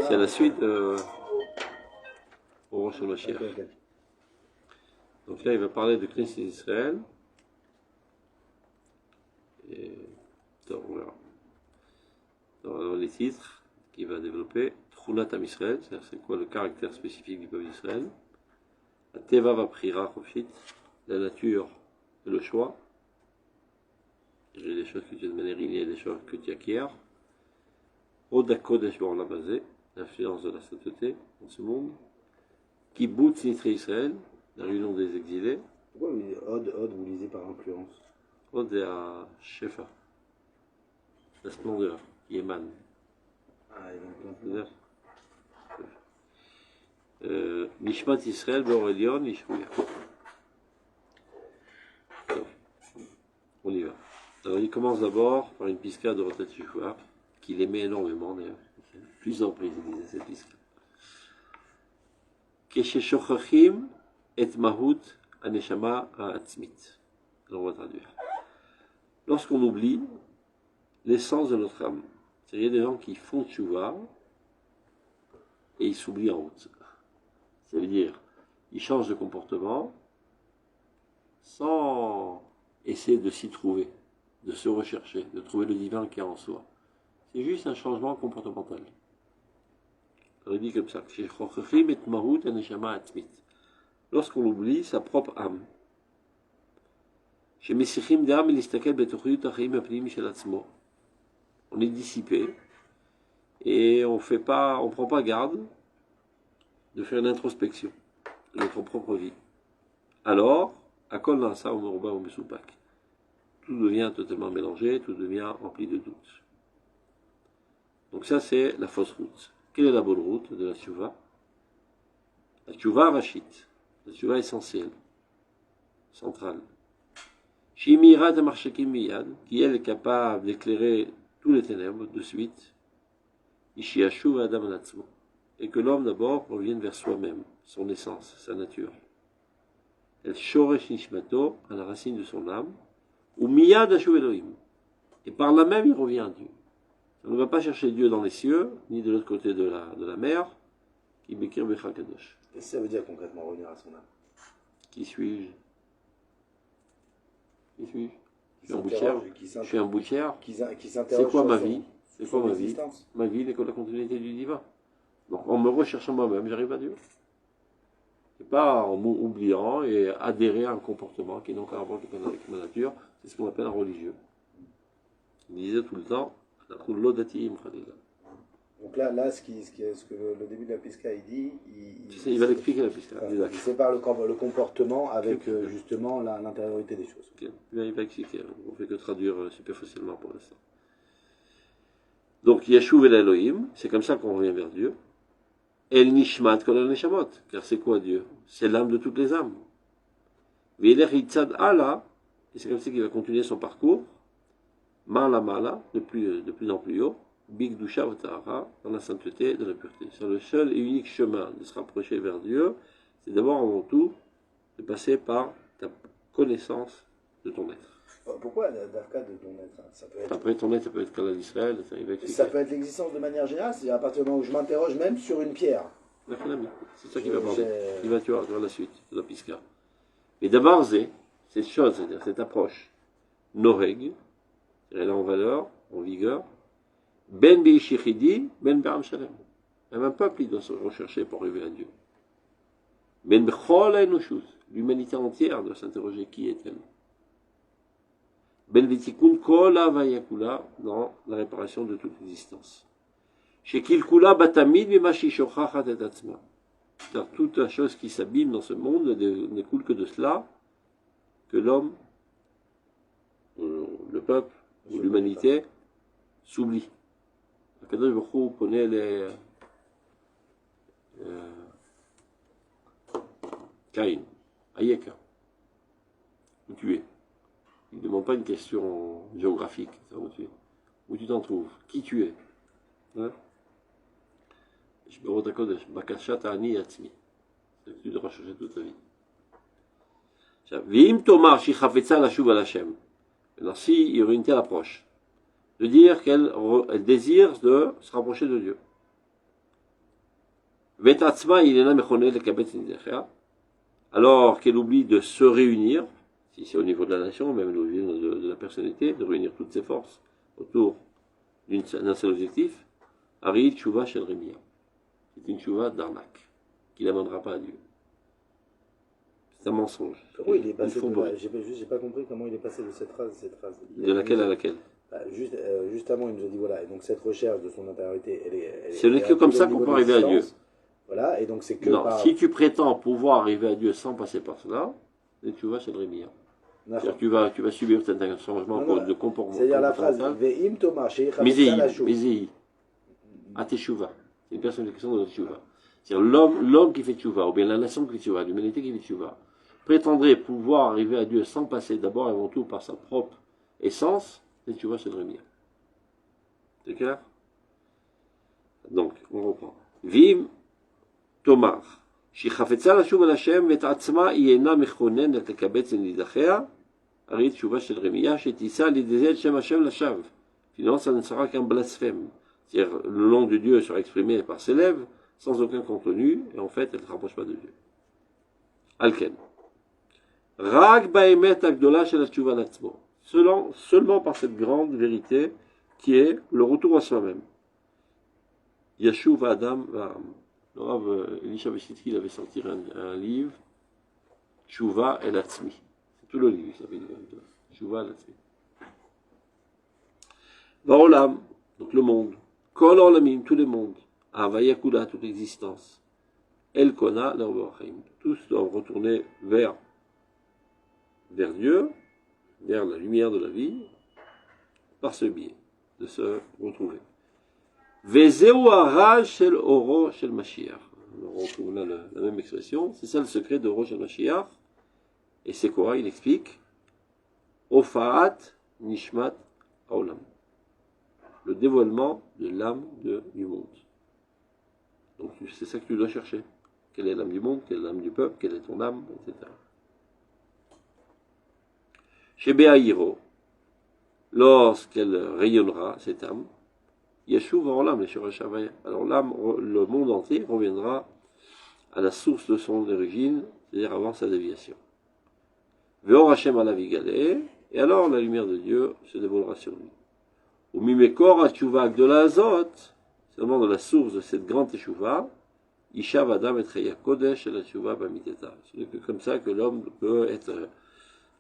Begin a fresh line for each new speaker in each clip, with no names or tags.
C'est la suite au Rosh Hashanah. Donc là, il va parler de Knesset Israël. Et on verra. Dans les titres qu'il va développer, Tchunat Am Israël, c'est quoi le caractère spécifique du peuple d'Israël. Teva Vaprira Chofshit, la nature et le choix. Il y a des choses que tu as de manière innée et des choses que tu acquiers. Oda Kodesh Bor Labazé, l'influence de la sainteté dans ce monde. Kibbutz Nitre Israël, la réunion des exilés.
Pourquoi Od, vous lisez par influence?
Od est à Shefa, la splendeur, qui émane.
Ah, il y a
Nishmat Israël, Borelion, Nishmouya. On y va. Alors il commence d'abord par une pisca de Rotat Shufar, qu'il aimait énormément d'ailleurs. Plusieurs reprises il disait cette pisca. Keshe et Mahut Aneshama Ha'atzmit. Alors on va traduire. Lorsqu'on oublie l'essence de notre âme, c'est-à-dire il y a des gens qui font tchouva et ils s'oublient en route. Ça veut dire, ils changent de comportement sans essayer de s'y trouver, de se rechercher, de trouver le divin qui est en soi. C'est juste un changement comportemental. On dit comme ça. Lorsqu'on oublie sa propre âme. On est dissipé et on prend pas garde de faire une introspection de notre propre vie. Alors, tout devient totalement mélangé, tout devient rempli de doutes. Donc ça, c'est la fausse route. Quelle est la bonne route de la tchouva? La tchouva rachit, la tchouva essentielle, centrale. Shimirat Amarchakim Miyad, qui elle est capable d'éclairer tous les ténèbres de suite. Ishiashuv Adam Natsmo. Et que l'homme d'abord revienne vers soi-même, son essence, sa nature. El Shoresh Nishmato, à la racine de son âme, ou Miyad Ashuv Elohim. Et par là même, il revient à Dieu. On ne va pas chercher Dieu dans les cieux, ni de l'autre côté de la mer, qui Bekir Becha Kadosh.
Qu'est-ce que ça veut dire concrètement, revenir à son âme?
Qui suis-je? Qui suis-je? Je suis un boutière. Je suis un boutière. C'est quoi ma vie? C'est quoi ma vie? Ma vie n'est que la continuité du divin. Donc en me recherchant moi-même, j'arrive à Dieu. Et pas en m'oubliant et adhérer à un comportement qui n'a aucun rapport avec ma nature. C'est ce qu'on appelle un religieux. Il disait tout le temps,
donc là ce que le début de la Pisca il dit,
il va l'expliquer la Pisca.
Il sépare le comportement avec justement l'intériorité des choses.
Okay. Il va expliquer. On ne fait que traduire super facilement pour l'instant. Donc Yeshuv el Elohim, c'est comme ça qu'on revient vers Dieu. El Nishmat kol neshamot, car c'est quoi Dieu? C'est l'âme de toutes les âmes. Ve'ilech hitzad ala, et c'est comme ça qu'il va continuer son parcours. Mala mala, de plus en plus haut. Big Dusha Vatahara, dans la sainteté de la pureté. C'est le seul et unique chemin de se rapprocher vers Dieu, c'est d'abord avant tout de passer par ta connaissance de ton être.
Pourquoi d'Afka de ton être? Ça peut être...
Après ton être, ça peut être Kala d'Israël,
ça peut être l'existence de manière générale, c'est-à-dire à partir du moment où je m'interroge même sur une pierre.
C'est ça qu'il va parler. Il va, tu vois, dans la suite, de la Pisca. Mais d'abord, cette chose, c'est-à-dire cette approche, Noreg, elle est en valeur, en vigueur, Ben Beishichidi, Ben Be'am Shalem. Même un peuple, il doit se rechercher pour arriver à Dieu. Ben Bechol Enoshus, l'humanité entière doit s'interroger qui est-elle. Ben Vitikun Kol Avayakula, dans la réparation de toute existence. Shekil Kula Batamid Bimashi Shochachat et Atzma. Car toute la chose qui s'abîme dans ce monde ne coule que de cela, que l'homme, le peuple, ou l'humanité, s'oublie. Kadosh Baruch Hu connaît les Caïn, Ayeka, où tu es. Il ne demande pas une question géographique, où tu t'en trouves, qui tu es. Hein? Je me rends compte, Bakashat Ani Yatzmi. C'est ce que tu devras chercher toute ta vie. Vim Tomar Shichafetza Lashuv al Hashem. Alors, s'il y aurait une telle approche, de dire qu'elle désire de se rapprocher de Dieu. Vetatzma, il est là, mechonel, le kabetz nidachea. Alors qu'elle oublie de se réunir, si c'est au niveau de la nation, même au niveau de la personnalité, de réunir toutes ses forces autour d'un seul objectif, Ari Tchouva Shel Remia. C'est une Tchouva d'arnaque, qui ne l'amènera pas à Dieu. C'est un mensonge.
Comment il est passé
de
j'ai pas compris comment il est passé de cette phrase à cette phrase.
De laquelle à laquelle?
Juste avant, il nous a dit voilà, et donc cette recherche de son intériorité,
ce n'est que comme ça qu'on peut arriver à Dieu.
Voilà, et donc c'est que
non,
par...
si tu prétends pouvoir arriver à Dieu sans passer par cela, tu vas chez le Rémia. Tu vas subir un changement de comportement.
C'est-à-dire la phrase Ve'im Toma
Mezei, à Teshuva. C'est une personnification de Teshuva. C'est-à-dire l'homme qui fait Teshuva, ou bien la nation qui fait Teshuva, l'humanité qui fait Teshuva, prétendrait pouvoir arriver à Dieu sans passer d'abord et avant tout par sa propre essence, c'est Teshuva chez le Rémia. C'est clair? Donc, on reprend. Vim תאמר, שהיא חפצה לשוב אל השם ואת עצמה היא אינה מכוננת לקבץ לנידחיה, הרי תשובה של רמיה שתישא על ידי זה את שם השם לשווא. Sinon, ça ne sera qu'un blasphème. C'est-à-dire, le nom de Dieu sera exprimé par ses lèvres, sans aucun contenu, et en fait, elle ne se rapproche pas de Dieu. Alken. Rag baemet agdola shel tshuva l'atzmo. Seulement par cette grande vérité qui est le retour à soi-même. Yashuv Adam Va'am. Le Rav Elisha Veshitsky, il avait sorti un livre, Tshuva El Atzmi. C'est tout le livre, il s'appelle Tshuva El Atzmi. Vaolam, donc le monde. Kol Olamim, tous les mondes. Avaya Kula, toute l'existence. El Kona, l'Orboachim. Tous doivent retourner vers Dieu, vers la lumière de la vie, par ce biais, de se retrouver. Vezeu haraj shel oro shel Mashiach. On retrouve là la même expression. C'est ça le secret de Oro shel Mashiach. Et c'est quoi? Il explique. Ofaat nishmat haolam. Le dévoilement de l'âme du monde. Donc c'est ça que tu dois chercher. Quelle est l'âme du monde? Quelle est l'âme du peuple? Quelle est ton âme? Etc. Chez Be'ahiro, lorsqu'elle rayonnera, cette âme, Yeshuv Olam, alors l'âme, le monde entier reviendra à la source de son origine, c'est-à-dire avant sa déviation. Veor Hashem alavigale, et alors la lumière de Dieu se dévoilera sur lui. Ou mimekor atshuva gdola azot, seulement de la source de cette grande teshuva, Ishav Adam et Chaya Kodesh et la teshuva bamiteta. C'est comme ça que l'homme peut être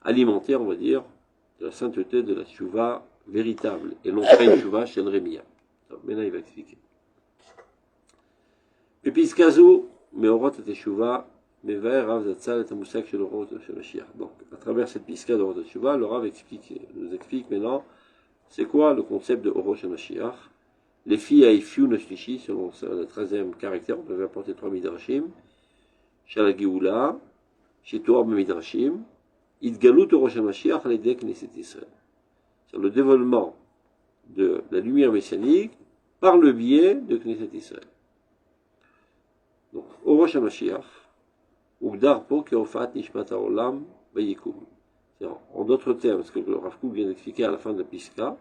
alimenté, on va dire, de la sainteté de la teshuva véritable, et non pas une teshuva chez le Rémia. Maintenant, il va expliquer. Pepizkazu, Meorot et Teshuva, Mever, Rav Zatzal et Amousak chez l'Orot chez Mashiach. Donc, à travers cette piska d'Orot et Teshuva, le Rav nous explique maintenant c'est quoi le concept de Orot chez Mashiach. Les filles à Ifiou Nashlishi, selon le 13e caractère, on devait apporter 3 midrashim. Chez la Géoula, chez Torah midrashim, Idgalut Orot chez Mashiach, l'Edek Knesset Israël. Sur le dévoilement de la lumière messianique par le biais de Knesset Israël. Donc, Orosh HaMashiach, Ugdar Po Keofat Nishmat HaOlam Bayikum. En d'autres termes, ce que le Rav Kook vient d'expliquer à la fin de la Piska,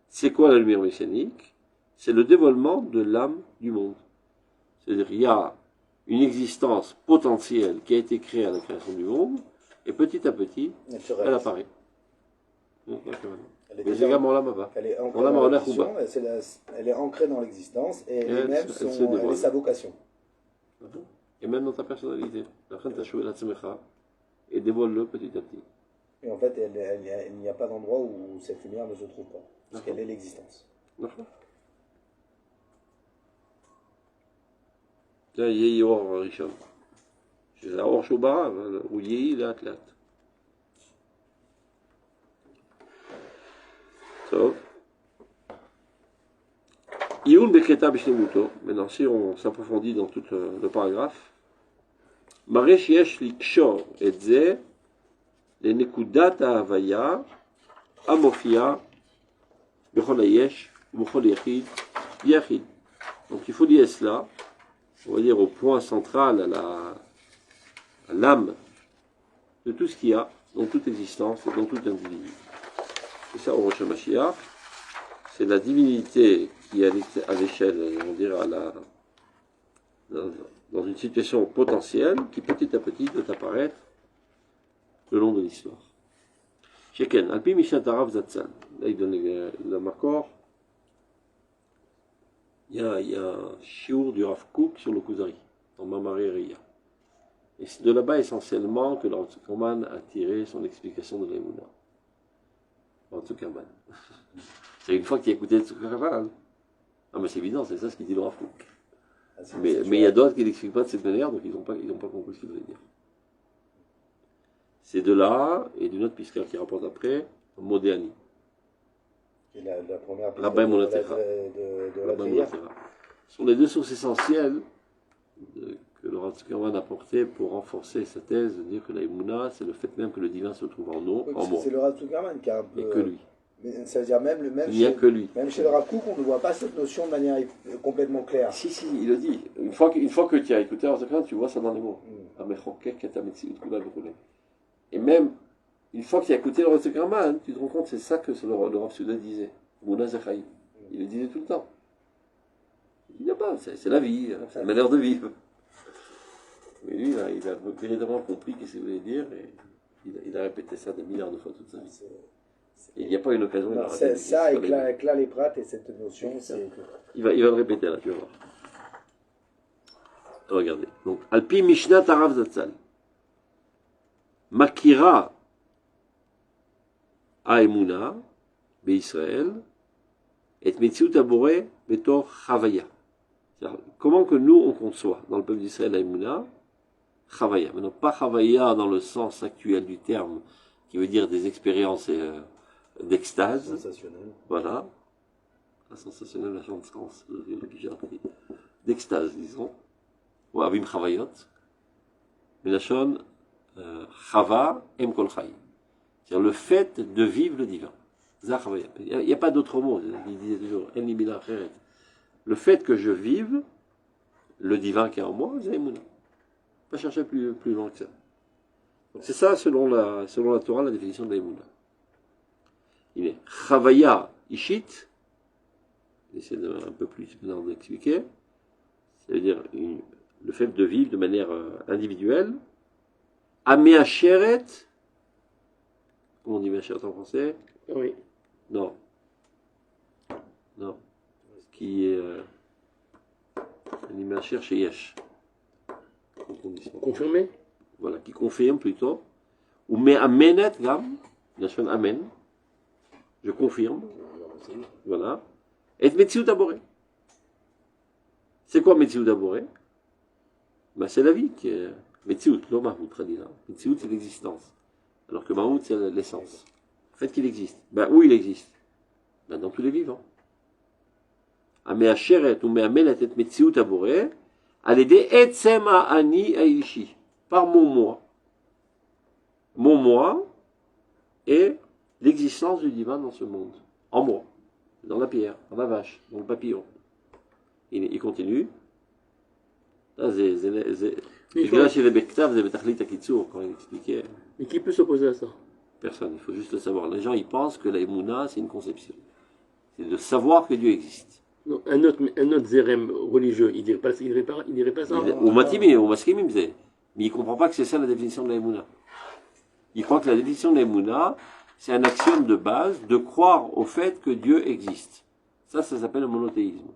c'est quoi la lumière messianique? C'est le dévoilement de l'âme du monde. C'est-à-dire, il y a une existence potentielle qui a été créée à la création du monde, et petit à petit, elle apparaît.
Elle est ancrée dans l'existence et elle-même est sa vocation.
Et même dans ta personnalité. La fin, tu as choué la tzemecha et dévoile-le petit à petit.
Et en fait, il n'y a pas d'endroit où cette lumière ne se trouve pas. Parce qu'elle est l'existence.
Tiens, Yehi Or Rishon. C'est la Or Shobara, ou Yehi la Atlat. טוב. עיון בקטע בשלמותו, maintenant si on s'approfondit dans tout le paragraphe, מראה שיש לקשור את זה לנקודת ההוויה המופיעה בכל היש ובכל יחיד יחיד. Donc il faut lier cela, on va dire au point central, à l'âme de tout ce qu'il y a dans toute existence et dans tout individu. C'est ça, Orosh HaMashiach, c'est la divinité qui est à l'échelle, on dirait, dans une situation potentielle qui petit à petit doit apparaître le long de l'histoire. Sheken, Alpi Mishnat Harav Zatzal. Là, il donne le Makor. Il y a un shiur du Rav Kook sur le Kuzari, dans Mamare Riya. Et c'est de là-bas essentiellement que le Rav Zuckerman a tiré son explication de l'Emouna. Rav Zuckerman. C'est une fois qu'il a écouté le Zuckerman. Ah, mais c'est évident, c'est ça ce qu'il dit le Rav Kook. Mais il y a d'autres qui n'expliquent pas de cette manière, donc ils n'ont pas compris ce qu'il voulait dire. C'est de là, et d'une autre piscale qui rapporte après, Modéani.
Et la première piste
Rabbi
de
Monatera.
la prière.
Ce sont les deux sources essentielles que le Rav Zuckerman a apportées pour renforcer sa thèse de dire que la Emouna, c'est le fait même que le divin se trouve en nous, en moi.
C'est le Rav Zuckerman qui a un peu...
Et que lui.
Mais ça veut dire même
Il n'y a que lui.
Même chez le Rav Kook, on ne voit pas cette notion de manière complètement claire.
Si, il le dit. Une fois que tu as écouté Rav Zuckerman, tu vois ça dans les mots. Et même, une fois que tu as écouté le Rav Zuckerman, tu te rends compte, c'est ça que le Rav Souda disait. Mouna Zachaï. Il le disait tout le temps. Il n'y a pas, c'est la vie, c'est la manière de vivre. Mais lui, il a véritablement compris ce qu'il voulait dire et il a répété ça des milliards de fois toute sa vie. Et il n'y a pas une occasion de
répéter. Ça, avec la léprate et cette notion, c'est...
Il va le répéter là, tu vas voir. Regardez. Donc, Alpi Mishnat Harav Zatzal. Makira Aemuna Israël et Metziut Abore Betor Chavaya. Comment que nous on conçoit dans le peuple d'Israël Aemuna Chavaya. Maintenant, pas Chavaya dans le sens actuel du terme, qui veut dire des expériences d'extase.
Sensationnel.
Voilà. La sensationnelle, la chance, d'extase, disons. Ou Avim Chavayot. Mais la chon Chava Em Kol Chai. C'est-à-dire le fait de vivre le divin. Il n'y a pas d'autre mot. Il disait toujours le fait que je vive le divin qui est en moi, c'est Emouna. Pas chercher plus loin que ça. Donc c'est ça, selon la Torah, la définition de l'Emouna. Il est Chavaya Ishit, j'essaie un peu plus d'expliquer, c'est-à-dire le fait de vivre de manière individuelle, Amea Sheret, comment on dit Amea Sheret en français?
Oui.
Non. Qui est Amea Sheret chez Yesh.
Confirmé?
Voilà, qui confirme plutôt. Ou mais amenet gam, la chaîne amen. Je confirme. Voilà. Et Metziut Abore. C'est quoi Metziut Abore? Ben, c'est la vie qui est. Metziut, non Mahout, tradira. Metziut, c'est l'existence. Alors que Mahout, c'est l'essence. Le fait qu'il existe. Ben, où il existe? Ben, dans tous les vivants. Amea Sheret ou me amenet et Metziut Abore. À l'aider Etsema Ani Aishi. Par mon moi. Mon moi est l'existence du divin dans ce monde. En moi. Dans la pierre, dans la vache, dans le papillon. Il continue. Là, chez les Bektav, c'est Betachlit Akitsur, quand il expliquait.
Mais qui peut s'opposer à ça?
Personne, il faut juste le savoir. Les gens, ils pensent que la Emouna, c'est une conception. C'est de savoir que Dieu existe.
Non, un autre zérem religieux, il dirait pas ça.
Ou Matimi, ou Maskimim, mais il ne comprend pas que c'est ça la définition de la Emouna. Il croit que la définition de la Emouna, c'est un axiome de base de croire au fait que Dieu existe. Ça s'appelle le monothéisme.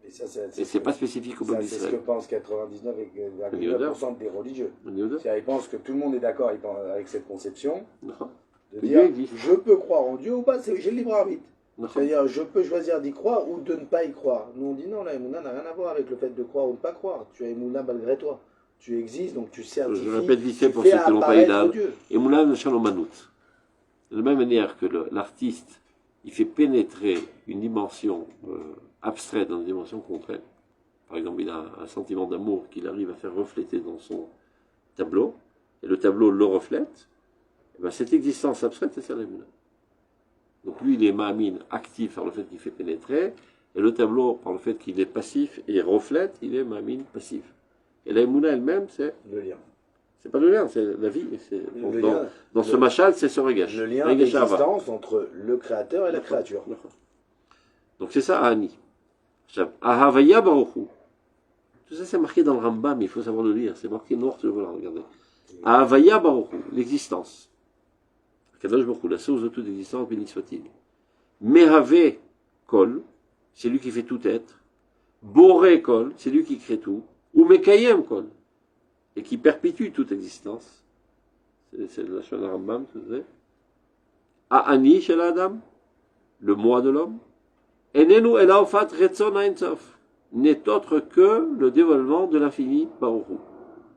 Et c'est pas spécifique au peuple d'Israël.
C'est ce que pensent 99,9% des religieux. Ils pensent que tout le monde est d'accord avec cette conception.
Non.
De dire, je peux croire en Dieu ou pas, j'ai le libre arbitre. C'est-à-dire, je peux choisir d'y croire ou de ne pas y croire. Nous, on dit non, la Emouna n'a rien à voir avec le fait de croire ou de ne pas croire. Tu as Emouna malgré toi. Tu existes, donc tu certifies.
Je répète vite fait pour ceux qui n'ont pas idéal. Emouna ne Shalomanout. De la même manière que l'artiste, il fait pénétrer une dimension abstraite dans une dimension concrète. Par exemple, il a un sentiment d'amour qu'il arrive à faire refléter dans son tableau, et le tableau le reflète. Et bien, cette existence abstraite, c'est ça l'Emouna. Donc lui, il est ma'amine actif par le fait qu'il fait pénétrer, et le tableau, par le fait qu'il est passif et reflète, il est ma'amine passif. Et la Emouna elle-même, c'est
le lien.
C'est pas le lien, c'est la vie. Dans ce machal, c'est ce regash.
Le lien d'existence entre le créateur et la créature.
Donc c'est ça, Ani. Ahavaya Baruchu. Tout ça, c'est marqué dans le Rambam, il faut savoir le lire. C'est marqué noir sur blanc, regardez. Avaya Baruch Hu, l'existence. Kadosh Baruch Hu, la source de toute existence, béni soit-il. Mehave Kol, c'est lui qui fait tout être. Boré Kol, c'est lui qui crée tout. Ou Mekayem Kol, et qui perpétue toute existence. C'est la Shana Rambam, tu sais. Aani chez l'Adam, le moi de l'homme. Enenu elaofat retzon ainsof, n'est autre que le dévoilement de l'infini Baruch Hu,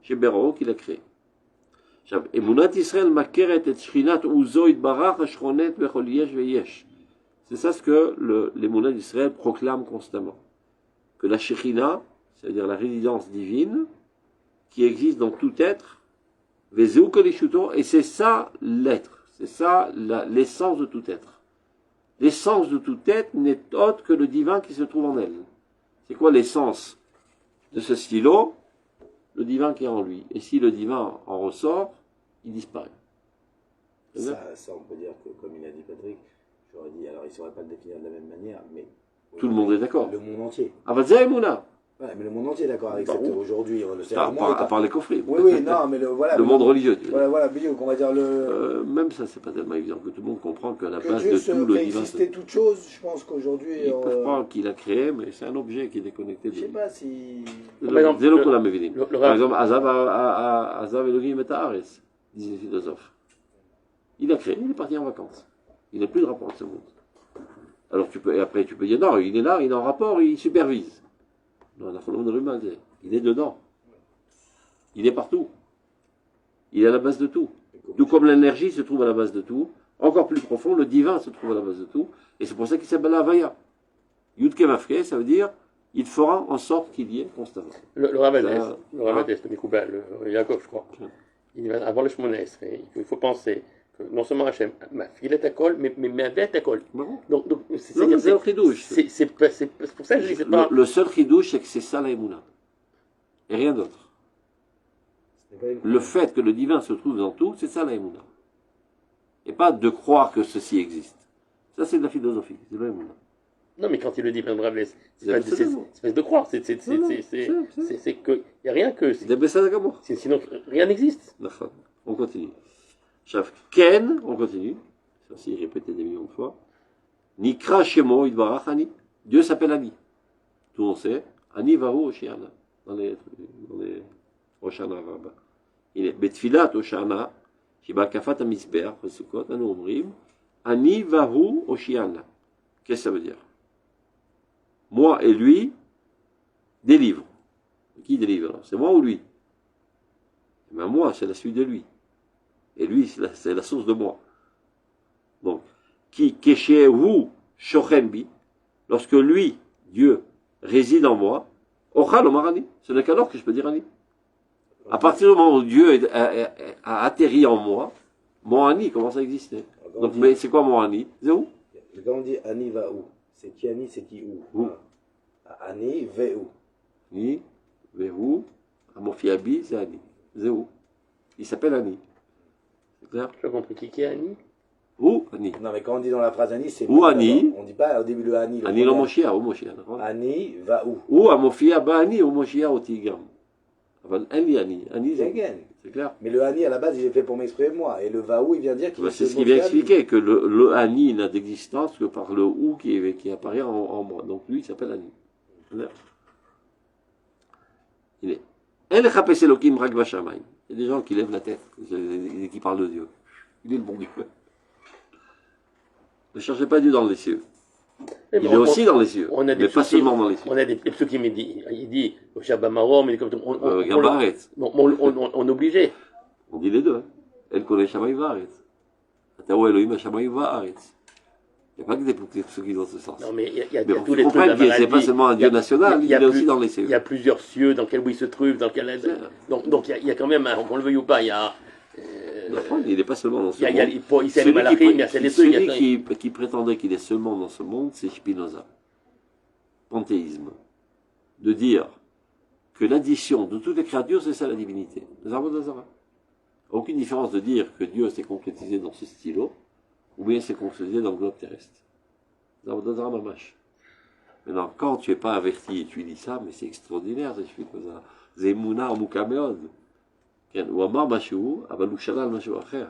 chez Bero qu'il a créé. Emunat Israël makeret et shrinat uzo itbarach ashronet bechol yesh veyesh. C'est ça ce que l'Emunat d'Israël proclame constamment. Que la Shekhinah, c'est-à-dire la résidence divine, qui existe dans tout être, vezeu kolishuto, et c'est ça l'être, c'est ça l'essence de tout être. L'essence de tout être n'est autre que le divin qui se trouve en elle. C'est quoi l'essence de ce stylo? Le divin qui est en lui. Et si le divin en ressort, il disparaît.
Ça, on peut dire que, comme il a dit Patrick, j'aurais dit, alors il ne saurait pas le définir de la même manière, mais...
Tout le monde est d'accord.
Le monde entier.
Avazaymouna.
Ouais, mais le monde entier est d'accord avec ça. Aujourd'hui, on le sait.
À part les coffrets.
Oui, non, mais voilà.
Le monde religieux.
Voilà, on va dire le...
même ça, c'est pas tellement évident que tout le monde comprend qu'à la
que
base
Dieu
de tout, le divin...
existait toute chose, je pense qu'aujourd'hui...
Ils peuvent croire qu'il a créé, mais c'est un objet qui est déconnecté de lui.
Je sais pas si...
Par exemple, Azav Elohim et Haaretz, disent les philosophes. Il a créé, il est parti en vacances. Il n'a plus de rapport avec ce monde. Alors après tu peux dire, non, il est là, il est en rapport, il supervise. Non, il est dedans. Il est partout. Il est à la base de tout. Tout comme l'énergie se trouve à la base de tout, encore plus profond, le divin se trouve à la base de tout, et c'est pour ça qu'il s'appelle Havaya. Yudke Mafke, ça veut dire, il fera en sorte qu'il y ait constamment.
Le Ramadès, le Mikoubal, le Yaakov, je crois, il va avant le Shmona Esrei, il faut penser que non seulement Hachem m'a filé ta colle, mais m'a ta colle. Donc
c'est le chidouche.
C'est pour ça que je dis que c'est pas...
Le seul chidouche, c'est que c'est ça la Emouna. Et rien d'autre. Le fait que le divin se trouve dans tout, c'est ça la Emouna. Et pas de croire que ceci existe. Ça, c'est de la philosophie, c'est la Emouna.
Non, mais quand il le dit, Ben Ravelès, c'est pas de croire, c'est que, il n'y a rien que... Sinon, rien n'existe.
On continue. Ken, on continue. Ça aussi répété des millions de fois. Nikra Shemo Idbarach Ani. Dieu s'appelle Ani. Tout le monde sait. Ani Vahu Oshiana. Dans les Oshana Rabba. Il est Betfilat Oshana. Shiba Kafat Amisber. Presukot. Anu Omrim. Ani Vahu Oshiana. Qu'est-ce que ça veut dire? Moi et lui délivrent. Qui délivre? C'est moi ou lui? Eh bien, moi, c'est la suite de lui. Et lui, c'est la source de moi. Donc, qui keshehu shochenbi, lorsque lui, Dieu, réside en moi, ochal omarani, ce n'est qu'alors que je peux dire ani. À partir du moment où Dieu a atterri en moi, mon ani commence à exister. Donc, mais c'est quoi mon ani? C'est où?
Quand on dit ani va où? C'est qui ani, c'est qui où? Ani ve où?
Ni, ve où? À mon fiabi, c'est ani. C'est où? Il s'appelle Ani. C'est clair?
Je compris qui est Ani?
Où Ani?
Non, mais quand on dit dans la phrase Ani, c'est
où Ani?
On ne dit pas au début le Ani.
Ani le Moshia, ou Moshia.
Ani va où?
Ou à Mofia, ba Ani, ou Moshia, au Tigam. Ani, Ani, c'est clair?
Mais le Ani, à la base, il est fait pour m'exprimer moi. Et le va où, il vient dire qu'il
c'est ce qu'il vient expliquer, que le Ani n'a d'existence que par le ou qui apparaît en moi. Donc lui, il s'appelle Ani. Il est. El Chapes Elokim Rak Vashamayim. Il y a des gens qui lèvent la tête et qui parlent de Dieu. Il est le bon Dieu. Ne cherchez pas Dieu dans les cieux. Il est aussi dans les cieux, mais pas seulement dans les cieux.
On a des psukim, il dit au Shabbat Marom, on est obligé.
On dit les deux. Elle connaît Shammai Vaaretz. Ataou Elohim Shammai Vaaretz. Il n'y a pas que des psukim dans ce sens.
Non, mais il y a
tous les trucs. C'est pas seulement un Dieu national, il est aussi dans les cieux.
Il y a plusieurs cieux dans lesquels il se trouve, dans lequel... Donc il y a quand même, qu'on le veuille ou pas, il y a...
il n'est pas seulement dans ce monde. Celui qui prétendait qu'il est seulement dans ce monde, c'est Spinoza. Panthéisme. De dire que l'addition de toutes les créatures, c'est ça la divinité. Aucune différence de dire que Dieu s'est concrétisé dans ce stylo, ou bien s'est concrétisé dans le globe terrestre. Maintenant, quand tu n'es pas averti et tu dis ça, mais c'est extraordinaire, ça suffit comme ça. Zemuna Mukameod. הוא אמר משהו, אבל הוא שלל משהו אחר.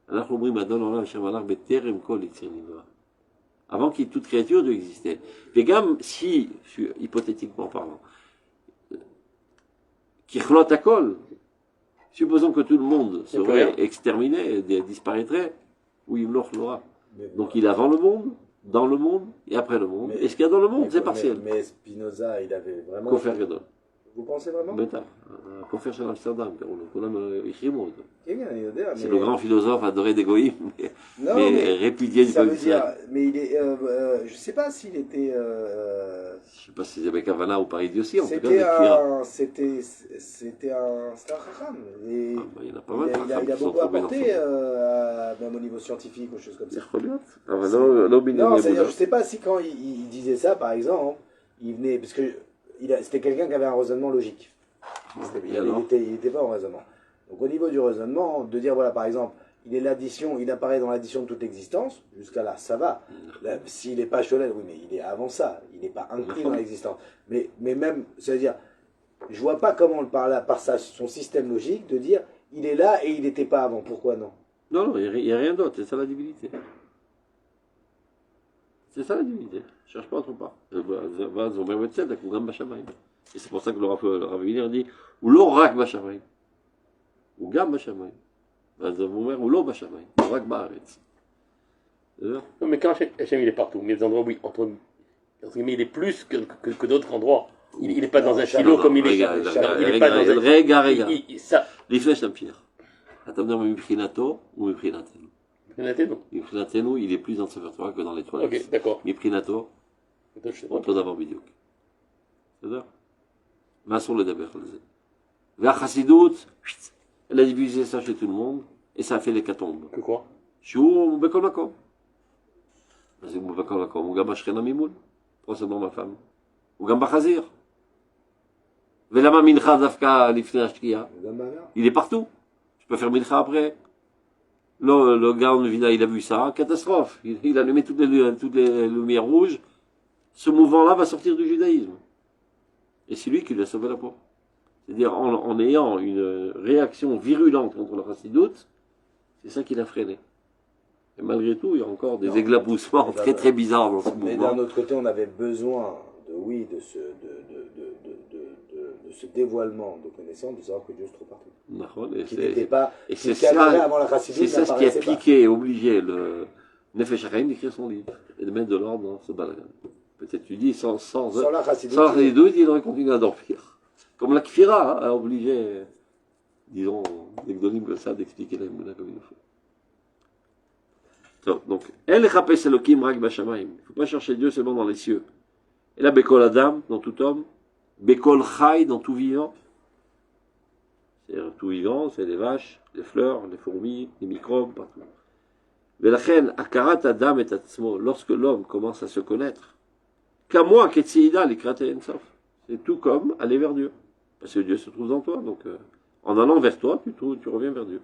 אנחנו אומרים, אדון העולם אשר מלך בטרם כל יציר נברא. Avant qu'il toute créature doit exister. Et même si, hypothétiquement parlant, Kirchlot Akol, supposons que tout le monde serait exterminé, disparaîtrait, ou Imloch Lora. Donc il est avant le monde, dans le monde et après le monde. Et ce qu'il y a dans le monde, c'est partiel.
Mais Spinoza, il avait vraiment.
Kofer Gadol.
Vous pensez vraiment?
Kofer של אמסטרדם, כולם החרימו אותו.
C'est
C'est le grand philosophe adoré des goïms, mais répudié du peuple d'Israël.
Mais il est, je sais pas s'il était.
Je sais pas si c'est avec Havana ou par idiotie, en tout cas.
C'était un chacham.
Il y en a pas mal.
Il a beaucoup apporté, même au niveau scientifique, ou choses comme ça.
Non,
c'est-à-dire, je sais pas si quand il disait ça, par exemple, il venait, parce que c'était quelqu'un qui avait un raisonnement logique. Il était pas en raisonnement. Donc au niveau du raisonnement, de dire, voilà, par exemple, il apparaît dans l'addition de toute existence, jusqu'à là, ça va. S'il n'est pas Cholel, oui, mais il est avant ça, il n'est pas inclus dans l'existence. Mais même, c'est-à-dire, je vois pas comment, par son système logique, de dire, il est là et il n'était pas avant, pourquoi non?
Non, il n'y a rien d'autre, c'est ça la divinité. C'est ça la divinité. Je cherche pas autre part. Et c'est pour ça que le Rav Hiller dit ou lo rak bashamayim, ou gam bashamayim. אז הוא אומר, הוא לא בשמיים, הוא רק בארץ.
Non, mais quand Hachem il est partout, mais des endroits où entre guillemets, il est plus que d'autres endroits. Il n'est pas dans un silo comme il est. Il n'est pas dans un.
רגע. לפני שתמשיך. אתה מדבר מבחינתו ומבחינתנו. מבחינתנו, il est plus dans le Sefer Torah que dans les trois.
Ok, d'accord.
מבחינתו, אותו דבר בדיוק. בסדר? ואסור לדבר על זה. והחסידות, elle a divisé ça chez tout le monde, et ça a fait l'hécatombe.
Que quoi?
שהוא בכל מקום. אז הוא בכל מקום, הוא גם בשכנה ממול, פרוסדור מהפעם. הוא גם בחזיר. ולמה מנחה דווקא לפני השקיעה? Il est partout. Je peux faire מנחה après. Le gars en Vina, il a vu ça, catastrophe. Il a allumé toutes les lumières rouges. Ce mouvement-là va sortir du judaïsme. Et c'est lui qui lui a sauvé la peau. C'est-à-dire en ayant une réaction virulente contre le chassidoute, c'est ça qui l'a freiné. Et malgré tout, il y a encore des éclaboussements très très bizarres dans ce mouvement.
Mais d'un autre côté, on avait besoin de ce dévoilement de connaissance, de savoir que Dieu se trouve partout. Qui n'était pas,
et c'est ça ce qui a piqué et obligé le Nefesh HaChaim d'écrire son livre et de mettre de l'ordre dans ce balagan. Peut-être tu dis sans la chassidoute, il aurait continué à dormir. Comme la Kfira a obligé, disons, des gdolim comme ça, d'expliquer la Mouna comme il le faut. Donc, El Echapes Elokim Rak Bashamayim. Il ne faut pas chercher Dieu seulement dans les cieux. Et là, Bekol Adam, dans tout homme. Bekol Chai, dans tout vivant. C'est-à-dire tout vivant, c'est les vaches, les fleurs, les fourmis, les microbes, partout. Velachen, Akarat Adam et Atzmo, lorsque l'homme commence à se connaître, Kamwa Ketsiida, l'Ikrate Ensof. C'est tout comme aller vers Dieu. Parce que Dieu se trouve dans toi. Donc, en allant vers toi, tu reviens vers Dieu.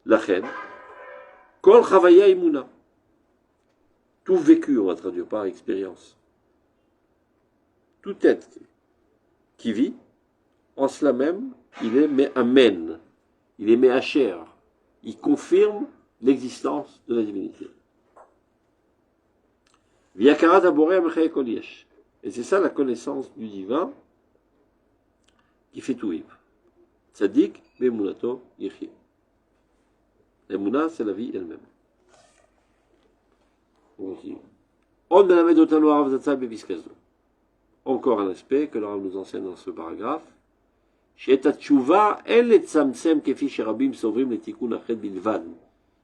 Lachen, Kol Chavaya Imuna. Tout vécu, on va traduire par expérience. Tout être qui vit, en cela même, il est Me'amen. Il est Me'acher. Il confirme l'existence de la divinité. V'yakarat Aboré Amechei Kol Yesh. Et c'est ça la connaissance du divin qui fait tout vivre. Tzadik, Be'emunato, Yechie. L'Emunah, c'est la vie elle-même. On ne la met d'autant noir à encore un aspect que l'Arabe nous enseigne dans ce paragraphe.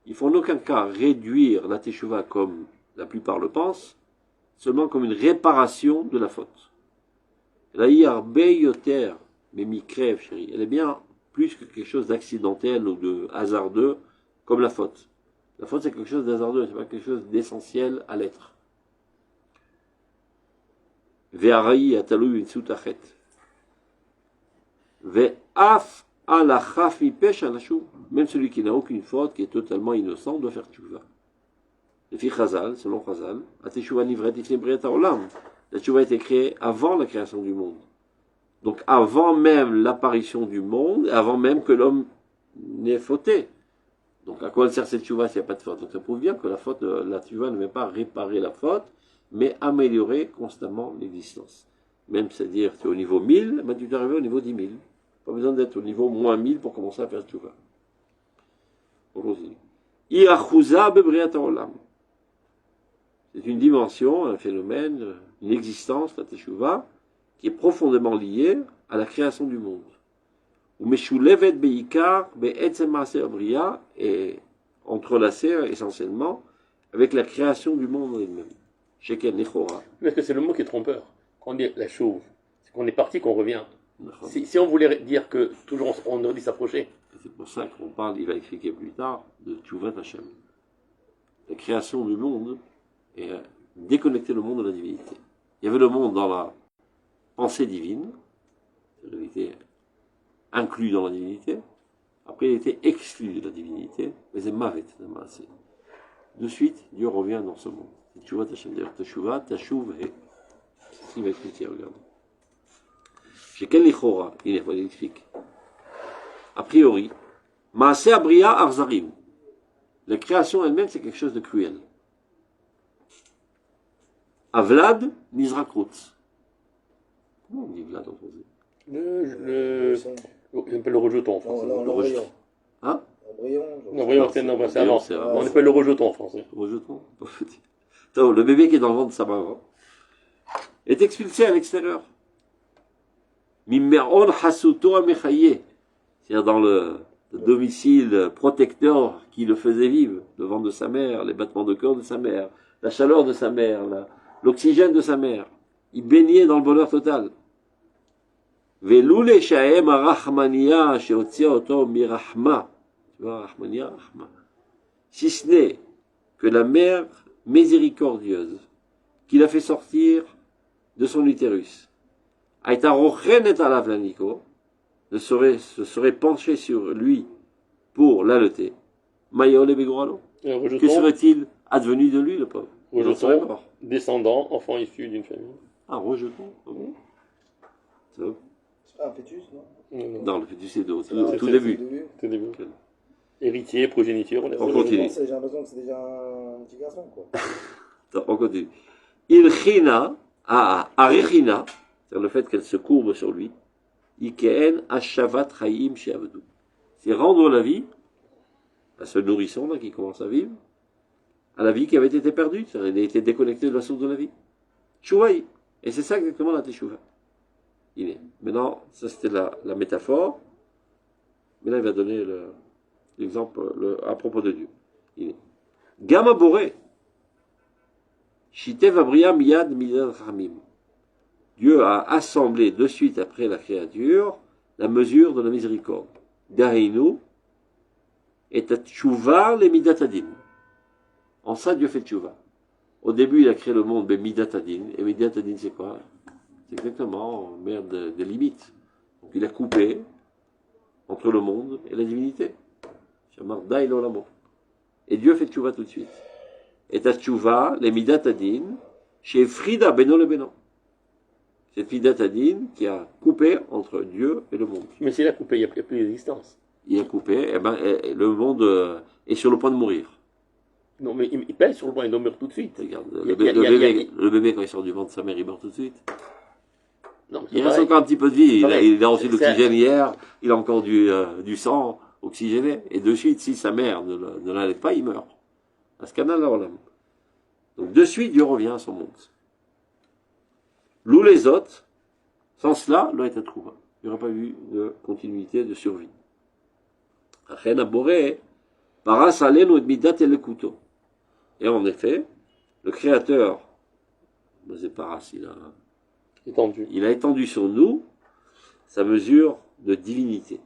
Il faut en aucun cas réduire la teshuva comme la plupart le pensent, seulement comme une réparation de la faute. Elle est bien plus que quelque chose d'accidentel ou de hasardeux, comme la faute. La faute, c'est quelque chose d'hasardeux, c'est pas quelque chose d'essentiel à l'être. Ve'arai atalou insutachet. Ve'af alachaf mi pesh anashu. Même celui qui n'a aucune faute, qui est totalement innocent, doit faire tchouva. Les filles Chazal, selon Chazal, la teshuva nivret ifnei briat haolam. La teshuva a été créée avant la création du monde. Donc avant même l'apparition du monde, avant même que l'homme n'ait fauté. Donc à quoi sert cette teshuva s'il n'y a pas de faute? Donc ça prouve bien que la teshuva ne vient pas réparer la faute, mais améliorer constamment l'existence. Même c'est-à-dire, tu es au niveau 1000, ben tu dois arriver au niveau 10 000. Pas besoin d'être au niveau moins 1000 pour commencer à faire teshuva. On continue. Iachuza bebriat haolam. C'est une dimension, un phénomène, une existence, la teshuva, qui est profondément liée à la création du monde. Ou meshulevet beikar be'etzem ma'aseh abria est entrelacée essentiellement avec la création du monde en elle-même. Sheken nechora.
Parce que c'est le mot qui est trompeur. Quand on dit la chauve, c'est qu'on est parti, qu'on revient. Si on voulait dire que toujours on aurait dû s'approcher.
C'est pour ça qu'on parle, il va expliquer plus tard, de Tchouvat Hashem. La création du monde et déconnecter le monde de la divinité. Il y avait le monde dans la pensée divine, il était inclus dans la divinité, après il était exclu de la divinité, mais c'est mavet, de suite, Dieu revient dans ce monde. C'est Tchouvat Hashem, d'ailleurs, Teshuvah, Tashuv, et c'est ce qu'il va expliquer, regarde. Chez quel lichora, il explique. A priori, Maaseh Abria Arzarim. La création elle-même, c'est quelque chose de cruel. Avlad Mizrakrutz. Comment on dit Vlad en français?
On appelle le rejeton en français.
Non, l'embryon.
Hein?
L'embryon, c'est avant. On appelle le rejeton en français.
Rejeton? Attends, le bébé qui est dans le ventre de sa maman est expulsé à l'extérieur. Mimmeron Hasuto Amechaye. C'est-à-dire dans le domicile protecteur qui le faisait vivre, le ventre de sa mère, les battements de cœur de sa mère, la chaleur de sa mère, l'oxygène de sa mère. Il baignait dans le bonheur total. Veloule shaem arachmania sheotzia oto mirachma. Tu vois, rachmania, rachma. Si ce n'est que la mère miséricordieuse qui l'a fait sortir de son utérus. Aïta rochenet alav laniko. Se serait penché sur lui pour l'alleter. Maïole Begoralo. Que serait-il advenu de lui, le pauvre?
Rejeton, descendant, enfant issu d'une famille.
Ah, rejeton, oui.
C'est pas un fœtus, non?
Non, le fœtus, c'est au tout début.
Tout début. Héritier, progéniture.
On continue.
J'ai l'impression que c'est déjà un petit garçon, quoi.
Attends, on continue. Ilchina, Arechina, c'est-à-dire le fait qu'elle se courbe sur lui. Ikeen Ashavat Chaim Sheavdu. C'est rendre la vie à ce nourrisson là qui commence à vivre, à la vie qui avait été perdue, elle a été déconnectée de la source de la vie. Tchouvaï. Et c'est ça exactement la Teshuvah. Maintenant, ça c'était la métaphore. Mais là, il va donner l'exemple à propos de Dieu. Gamma Boré. Shitev Abria Miyad Midad Ramim. Dieu a assemblé de suite après la créature la mesure de la miséricorde. Dareinu et Tchouva les Midatadim. En ça, Dieu fait Tchouva. Au début, il a créé le monde, mais Midatadin. Et Midatadin, c'est quoi? C'est exactement merde des limites. Donc il a coupé entre le monde et la divinité. Et Dieu fait Tchouva tout de suite. Et Tchouva les Midatadin chez Frida Beno le Beno. C'est Midatadin qui a coupé entre Dieu et le monde.
Mais s'il a coupé, il n'y a plus d'existence.
Il a coupé, et le monde est sur le point de mourir.
Non, mais il pèse sur le point, il doit mourir tout de suite.
Regarde, le bébé, quand il sort du ventre de sa mère, il meurt tout de suite.
Non,
il reste encore un petit peu de vie. Il a reçu l'oxygène hier, il a encore du sang oxygéné. Et de suite, si sa mère ne l'allait pas, il meurt. À ce canal là, donc de suite, Dieu revient à son monde. L'ou les autres, sans cela, l'aurait été trouvé. Il n'y aurait pas eu de continuité, de survie. Achen aboré, paras alenu et midat et le couteau. Et en effet, le Créateur, c'est paras, il a étendu sur nous sa mesure de divinité.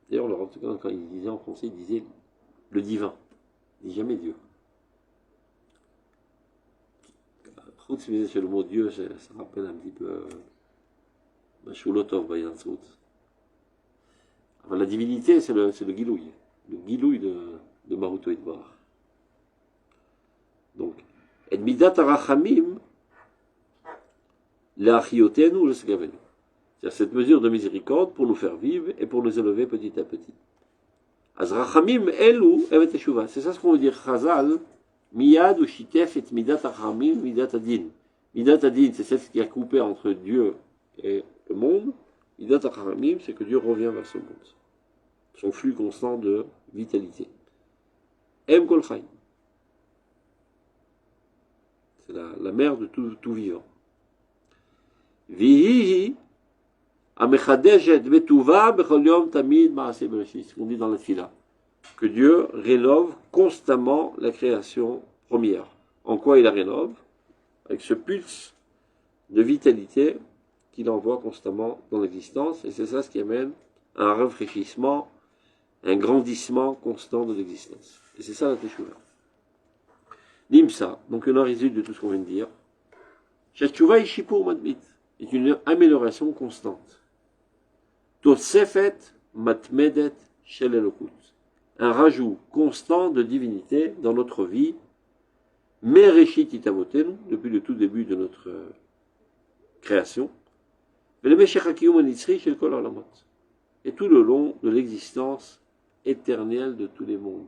D'ailleurs, en tout cas, quand il disait en français, il disait le divin. Il dit jamais Dieu. Sur le mot Dieu, ça rappelle un petit peu Shulotov Bayansout. Enfin, la divinité, c'est le Gilouï. Le Gilouï de Maruto Idbar. Donc, et midat arachamim, l'achioténu, le skavenu. C'est-à-dire cette mesure de miséricorde pour nous faire vivre et pour nous élever petit à petit. Azrachamim elu evet teshuva. C'est ça ce qu'on veut dire. Chazal, miyad ou shitef et midat arachamim, midat adin. Midat adin, c'est celle qui a coupé entre Dieu et le monde. Midat arachamim, c'est que Dieu revient vers ce monde. Son flux constant de vitalité. Em kol chayim. C'est la mère de tout vivant. Vihihi amechadeshet betuva bechol yom tamid maaseh bereshit. On dit dans la Tfila que Dieu rénove constamment la création première. En quoi il la rénove? Avec ce pulse de vitalité qu'il envoie constamment dans l'existence, et c'est ça ce qui amène à un rafraîchissement, un grandissement constant de l'existence. Et c'est ça la Teshuvah. Nimsa, donc on en résulte de tout ce qu'on vient de dire. Teshuvah ishipur matmit est une amélioration constante. Tosefet matmedet shel elokut, un rajout constant de divinité dans notre vie. Mereshit itavotenu, depuis le tout début de notre création. Et le meshech hakiyum anitzri shel kol olamot, et tout le long de l'existence éternelle de tous les mondes.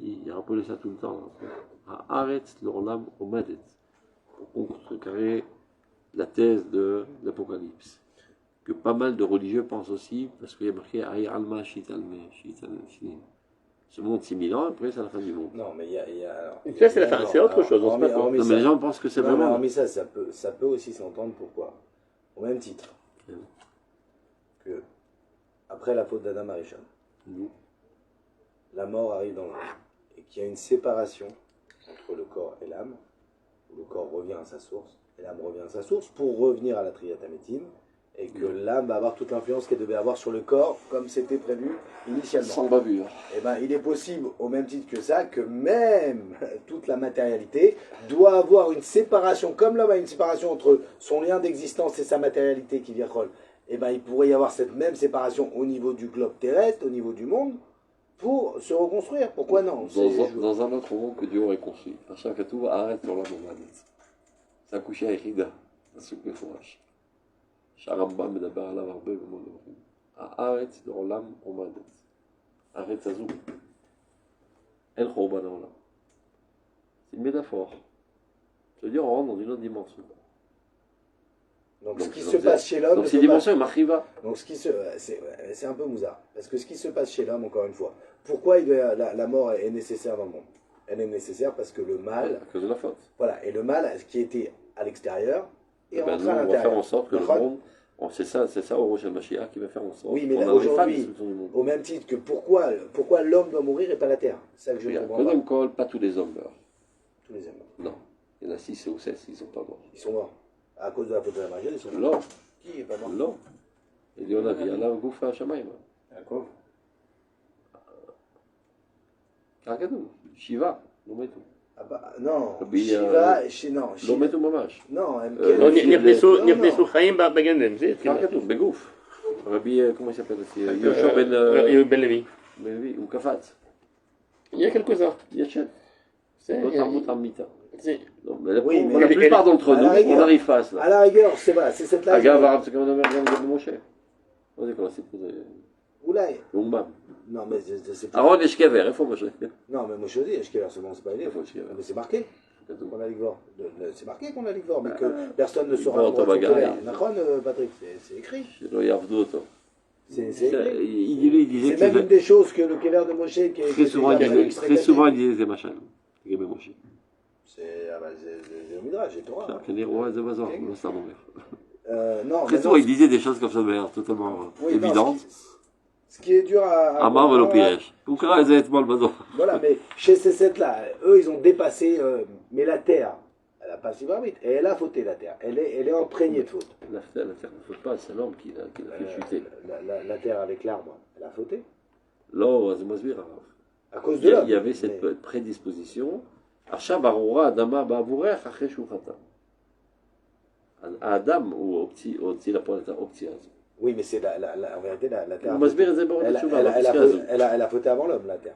Il rappelait ça tout le temps. Haaretz l'olam omadet, pour contrecarrer la thèse de l'Apocalypse, que pas mal de religieux pensent aussi, parce qu'il y a marqué Aïe Alma Shitalme, ce monde 6000 ans, après c'est la fin du monde.
Non, mais il y a alors,
ça, c'est la fin, c'est autre chose.
Non, mais les gens pensent que c'est vraiment.
Mais ça peut aussi s'entendre pourquoi. Au même titre que, après la faute d'Adam Arishon, la mort arrive dans l'âme, et qu'il y a une séparation entre le corps et l'âme, où le corps revient à sa source, et l'âme revient à sa source pour revenir à la Triyat Ametim, et que l'âme va avoir toute l'influence qu'elle devait avoir sur le corps, comme c'était prévu initialement.
Sans bavure.
Eh ben, il est possible, au même titre que ça, que même toute la matérialité doit avoir une séparation, comme l'homme a une séparation entre son lien d'existence et sa matérialité qui vient rôle. Eh ben, il pourrait y avoir cette même séparation au niveau du globe terrestre, au niveau du monde, pour se reconstruire. Pourquoi non?
Dans un autre monde que Dieu aurait construit. Achar Katuv arrête sur la Momadet. C'est un coucher à Erida, un souk mefourash. שהרמב"ם מדבר עליו הרבה במון דברים. הארץ לעולם עומדת. הארץ הזו. אין חורבן העולם. C'est une métaphore. C'est-à-dire, on rentre dans une autre dimension.
Donc ce qui se passe chez l'homme...
Donc c'est dimension Machiva.
Donc c'est un peu mouzard. Parce que ce qui se passe chez l'homme, encore une fois, pourquoi la mort est nécessaire dans le monde? Elle est nécessaire parce que le mal...
À cause de la faute.
Voilà, et le mal qui était à l'extérieur est rentré à l'intérieur.
On va faire en sorte que le monde... C'est ça au Rosh Hashanah qui va faire en sorte.
Oui, mais là, aujourd'hui, au même titre que pourquoi l'homme doit mourir et pas la terre? C'est ça que je ne comprends pas.
Pas tous les hommes meurent.
Tous les hommes meurent.
Non. Il y en a 6 ou 7, ils sont pas morts.
Ils sont morts. À cause de la faute de la magie, ils sont morts.
Non.
Qui est pas mort?
Non. Il y en a vu. Allah Goufa Hashamayim.
D'accord.
Regardez-nous. Shiva. Nous mettons.
Ah bah, non,
Shiva,
non,
לא מתו ממש.
נכנסו חיים בגן עדן, זה התחיל.
ככה כתוב, בגוף. רבי, כמו יספר לסי, יהושע בן
לוי.
הוא קפץ.
Il y a quelques-uns.
ישן. לא תמות המיתה.
Oui, mais
la plupart d'entre nous, on n'arrive pas à cela.
À la rigueur, c'est vrai, c'est cette là.
אגב, הרב צריך לדבר גם לגבי משה. מה זה כל הסיפור הזה?
אולי.
רומב"ם.
Non, mais c'est...
אהרון יש קבר, איפה משה?
Non, mais Moshe dit, Eshkever, c'est pas une mais c'est marqué qu'on a l'Igvor. C'est marqué qu'on a l'Igvor, mais que personne ne saura comment on fait. Patrick, c'est écrit. C'est écrit.
Il disait
c'est même une des choses que le Kever de Moshe qui est...
Très souvent, il disait Zemachal.
C'est le Midrash, c'est Torah.
Très souvent, il disait des choses comme ça, mais totalement évidentes.
Ce qui est dur à... Voilà, mais chez ces sept-là, eux, ils ont dépassé... mais la terre, elle n'a pas si vite, et elle a fauté, la terre. Elle est imprégnée de faute.
La terre ne faute pas, c'est l'homme qui l'a fait chuter.
La terre avec l'arbre, elle a fauté.
Non,
à cause de l'homme.
Il y avait cette prédisposition. Adam ou la planète
oui, mais c'est en vérité la terre.
Elle
elle a fauté avant l'homme, la terre.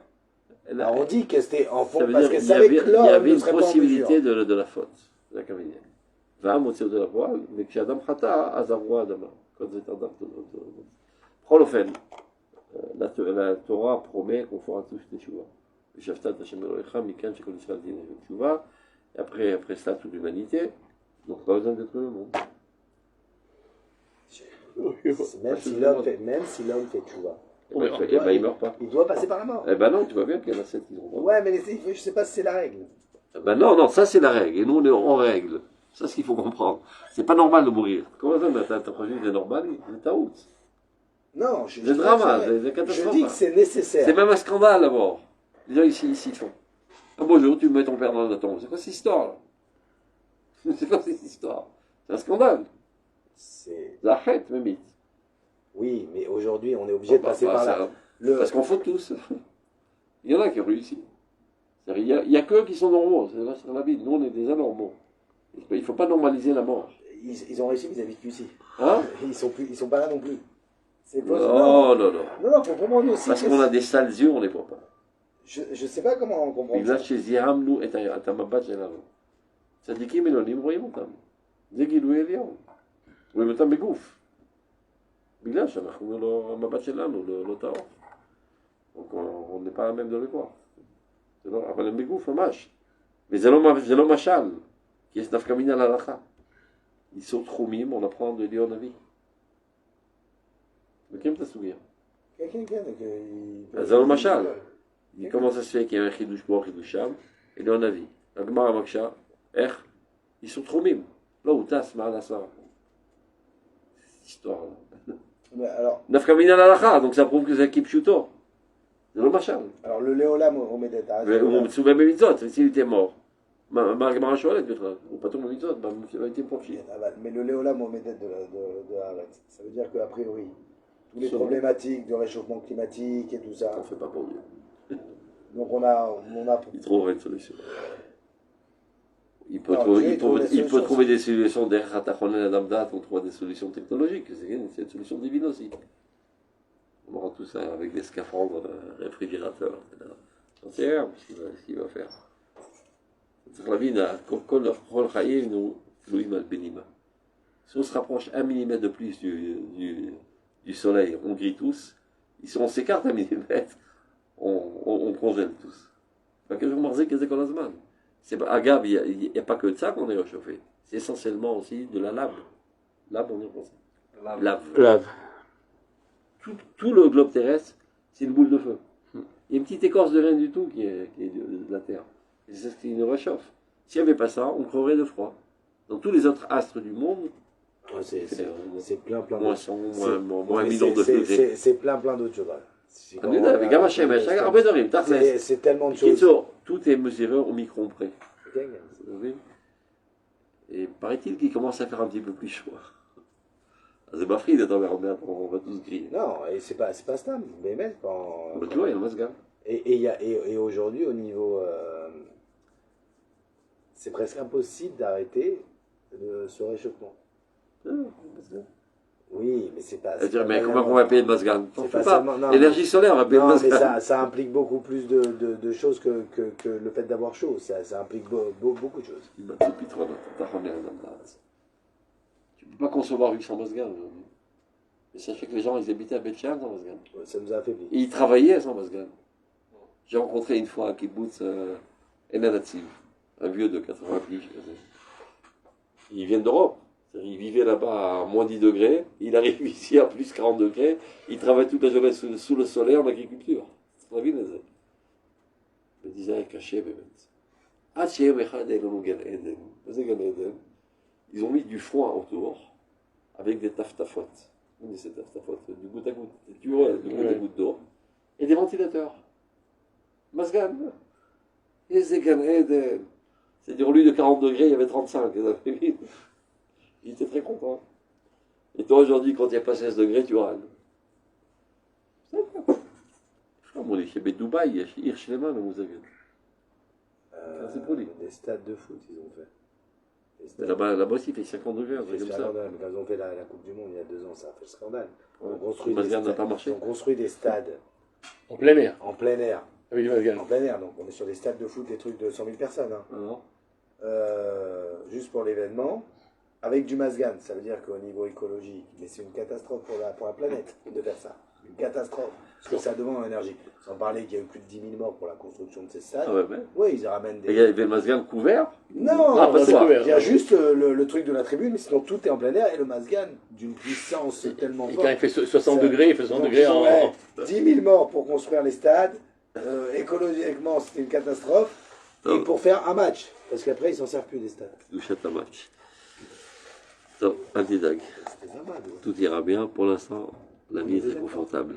Alors on dit que c'était en fond
Ça veut
parce
dire
qu'elle
qu'il y
savait
avait,
que
il y
l'or
avait
ne
une
serait pas en
possibilité
mesure.
de la faute. זה הכוונה. והעם מוציא אותו לפועל, וכשאדם חטא, אז עברו האדמה. כל זה תרדף תודות. בכל אופן, la Torah promet qu'on fera tous teshuva. ושפטת השם אלוהיך, מכאן שכל ישראל תהיה תשובה. Et après ça, toute l'humanité. Donc pas besoin d'être le monde.
Même si l'homme fait tchouva,
Et ben il meurt pas.
il doit passer par la mort.
Eh ben non, tu vois bien qu'il y en a 7 qui ont.
Ouais, mais je sais pas si c'est la règle.
Ben non, ça c'est la règle. Et nous on est en règle. Ça, c'est ce qu'il faut comprendre. C'est pas normal de mourir. Comment ça, t'as prévu c'est normal? C'est out.
Non,
C'est drama, c'est catastrophe.
Je dis que c'est nécessaire.
C'est même un scandale à mort. Les gens ici font. Ah, bonjour, tu mets ton père dans la tombe. C'est quoi cette histoire là? C'est quoi cette histoire? C'est un scandale.
C'est.
Arrête, même vite.
Oui, mais aujourd'hui, on est obligé de passer par là.
Parce qu'on faut tous. Il y en a qui ont réussi. Il y a qu'eux qui sont normaux. C'est la vie. Nous, on est des anormaux. Il ne faut pas normaliser la mort.
Ils ont réussi vis-à-vis de Lucie.
Hein?
Ils sont pas là non plus. C'est pas
non.
Non, faut comprendre aussi.
Parce qu'on a des sales yeux, on ne les voit pas.
Je sais pas comment on comprend
בגלל
ça.
שזיהמנו את המבט שלנו. צדיקים עליונים רואים אותם. זה גילוי עליון. רואים אותם בגוף. בגלל שאנחנו לא, המבט שלנו לא טהור. Donc on n'est pas à même de le voir. אבל הם בגוף ממש. וזה לא משל. כי יש דווקא מן על ההלכה. איסור תחומים, on apprend de ליאור נביא. מכירים את הסוגיה?
כן.
אז זה לא משל. comment ça se fait qu'il y a un חידוש פה, חידוש שם, ליאור נביא. הגמרא מקשה, איך? איסור תחומים. לא, הוא טס מעל הסברה. היסטוריה. דווקא מן על ההלכה, donc ça prouve que c'est כפשוטו. זה לא משל.
Alors le Léolam עומדת.
והוא מצווה במצוות, s'il était mort. מה הגמרא שואלת בכלל? הוא פטור במצוות, הייתי חופשי.
Mais le Léolam עומדת de Haaretz. Ça veut dire qu'a priori, toutes les problématiques de réchauffement climatique et tout ça.
On ne fait pas pour Dieu.
Donc on a.
Il trouverait une solution. Il peut trouver des solutions derrière Ratachonel et Damdat, on trouve des solutions technologiques. C'est une solution divine aussi. On aura tout ça avec des scaphandres, réfrigérateurs, etc. J'en sais rien ce qu'il va faire. Si on se rapproche 1 millimètre de plus du soleil, on grille tous. Si on s'écarte 1 millimètre, on congèle tous. Agave, il n'y a pas que de ça qu'on est réchauffé. C'est essentiellement aussi de la lave. Lave, on est français. Lave. Tout le globe terrestre, c'est une boule de feu. Il y a une petite écorce de rien du tout qui est de la Terre. Et c'est ce qui nous réchauffe. S'il n'y avait pas ça, on creverait de froid. Donc tous les autres astres du monde,
c'est plein
moins
d'autres.
moins 1 million de degrés.
C'est plein d'autres choses. C'est tellement de choses.
Tout est mesuré au micron près. Et paraît-il qu'il commence à faire un petit peu plus chaud. C'est pas frit d'être on va tous griller.
Non, et c'est pas stable. Mais même quand.
Tu vois, il y a le masgal.
Et aujourd'hui, au niveau. C'est presque impossible d'arrêter ce réchauffement. Oui, mais c'est pas.
Mais comment on va payer le masgal? L'énergie solaire, on va payer le masgal.
Mais ça implique beaucoup plus de choses que le fait d'avoir chaud. Ça implique beaucoup de choses.
Tu ne peux pas concevoir 800 masgal aujourd'hui. Et sachez que les gens, ils habitaient à Betchan sans masgal.
Ça nous a affaibli.
Et ils travaillaient sans masgal. J'ai rencontré une fois un kibbutz Enanativ, un vieux de 80 piges. Ils viennent d'Europe. Il vivait là-bas à moins 10 degrés, il arrive ici à plus 40 degrés, il travaille toute la journée sous le soleil en agriculture. C'est la vie, il me disait, caché, ils ont mis du foin autour, avec des taftafot. Ces taftafot, du goutte à goutte, du goutte à goutte d'eau, et des ventilateurs. Masgan. C'est-à-dire, au lieu de 40 degrés, il y avait 35. Il était très content. Et toi, aujourd'hui, quand il n'y a pas 16 degrés, tu râles. On est chez Dubaï, il y a Hirschleman, mais vous avez. C'est poli.
Des stades de foot, ils ont fait.
Là-bas aussi, il fait 50 degrés,
c'est
comme ça.
Quand ils ont fait la Coupe du Monde il y a 2 ans, ça a fait le scandale.
Masgan n'a pas marché.
Ils ont construit des stades.
En plein air.
En plein air.
Avec du Mazgan.
En plein air, donc on est sur des stades de foot, des trucs de 100 000 personnes. Hein.
Alors,
Juste pour l'événement, avec du Mazgan. Ça veut dire qu'au niveau écologique, mais c'est une catastrophe pour la planète de faire ça. Une catastrophe. Parce que ça demande en énergie. Sans parler qu'il y a eu plus de 10 000 morts pour la construction de ces stades.
ah ouais,
Oui, ils ramènent
il y
des.
avait le Mazgan couvert.
Non,
Ah, pas
c'est
ça.
couvert. Il y a juste le truc de la tribune, mais sinon tout est en plein air et le Mazgan d'une puissance tellement
Et
forte.
quand il fait 60
Ça-
degrés, il fait 60
Donc,
degrés
ils ont,
en.
ouais, 10 000 morts pour construire les stades. Écologiquement, c'était une catastrophe. Et pour faire un match. Parce qu'après, ils s'en servent plus des stades.
Douchette à match. Donc, anti-dag.
C'était pas mal. Ouais.
Tout ira bien. Pour l'instant, la vie est très confortable.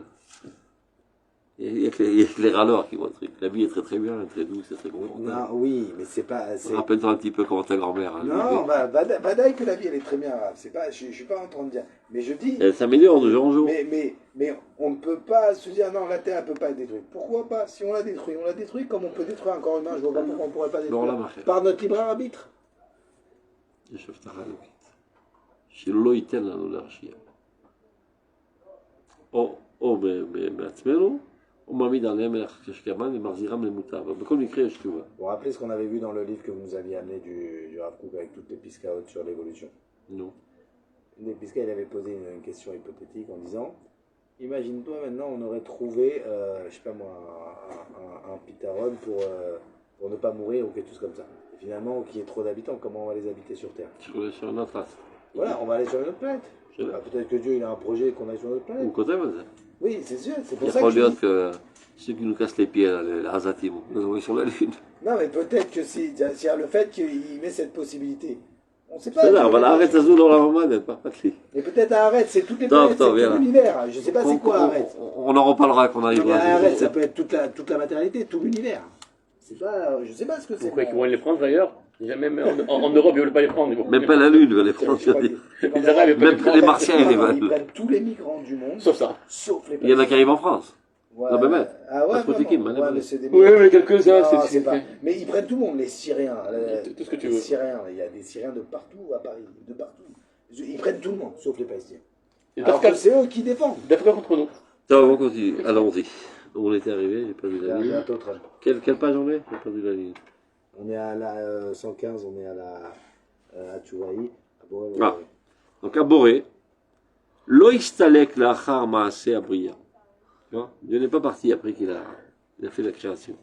Il n'y a que les râleurs qui vont le truc. La vie est très très bien, très douce, c'est très confortable.
Non, oui, mais c'est pas.
Rappelle-toi un petit peu comment ta grand-mère. Hein,
Non, badaï que la vie elle est très bien. C'est pas, je suis pas en train de dire. Mais je dis.
elle s'améliore de jour en jour.
Mais on ne peut pas se dire non, la Terre elle peut pas être détruite. Pourquoi pas? Si on la détruit comme on peut détruire un corps humain. Je vois pas pourquoi on pourrait pas
Non,
détruire.
là, marché.
Par notre libre arbitre.
יש הבטחה אלוקית, שלא ייתן לנו להרשיע. או בעצמנו, או מעמיד עליהם מלך כשכמן ומחזירם למוטב. אבל בכל מקרה יש תשובה.
Vous vous rappelez ce qu'on avait vu dans le livre que vous nous aviez amené du Rav Kook avec toutes les piscaotes sur l'évolution.
Non.
Une des piscaotes, il avait posé une question hypothétique en disant imagine-toi maintenant, on aurait trouvé, je sais pas moi, un pitaron pour ne pas mourir ou quelque chose comme ça. Et finalement, qu'il y ait trop d'habitants, comment on va les habiter sur Terre?
sur notre race.
Voilà, on va aller sur une autre planète.
C'est vrai.
Ah, peut-être que Dieu il a un projet qu'on aille sur une autre
הוא
planète.
כותב על זה.
Oui, c'est sûr, c'est pour
Il
ça que
יכול
je dis.
להיות que ceux qui nous cassent les pieds, là, les Azatim, nous envoient sur la Lune.
Non, mais peut-être que s'il y a le fait qu'il met cette possibilité. On ne sait pas.
C'est là, אבל הארץ הזו לא לעמדת, pas לי.
Mais peut-être à Arrête, c'est toutes les
Top,
planètes, c'est
top,
tout
viens là.
l'univers. Je ne sais pas c'est quoi Arrête.
On en reparlera quand on
Mais
arrivera.
Arrête, ça peut être toute la matérialité, tout l'univers. C'est pas, je sais pas ce que c'est.
Pourquoi ils vont les prendre d'ailleurs? Même en Europe, ils ne veulent pas les prendre.
Même pas la Lune veut les prendre.
Les Arabes, ils
Même
peuvent
les Martiens, ils les
Ils
veulent.
prennent tous les migrants du monde,
Sauf ça.
sauf les
Il y en a qui arrivent en France.
Ouais.
Non, mais même.
Ah ouais,
Parce que c'est qui,
vraiment.
madame
Ouais, mais c'est des
Oui, mais quelques-uns,
Non,
c'est
pas. Mais ils prennent tout le monde, les Syriens.
Tout ce que tu
les
veux.
Syriens, il y a des Syriens de partout à Paris, de partout. Ils prennent tout le monde, sauf les Palestiniens.
Ils
Alors que c'est eux qui défendent.
d'Afrique contre nous.
On continue. Allons-y. On était arrivé, j'ai pas vu la ligne.
Bientôt, très.
Quelle page on est? J'ai pas vu la ligne.
On est à la 115, on est à la à Tchouaï.
Ah. Donc à Boré, Lo istalek lachar maaseh abriya. Tu vois, Dieu n'est pas parti après qu'il a fait la création.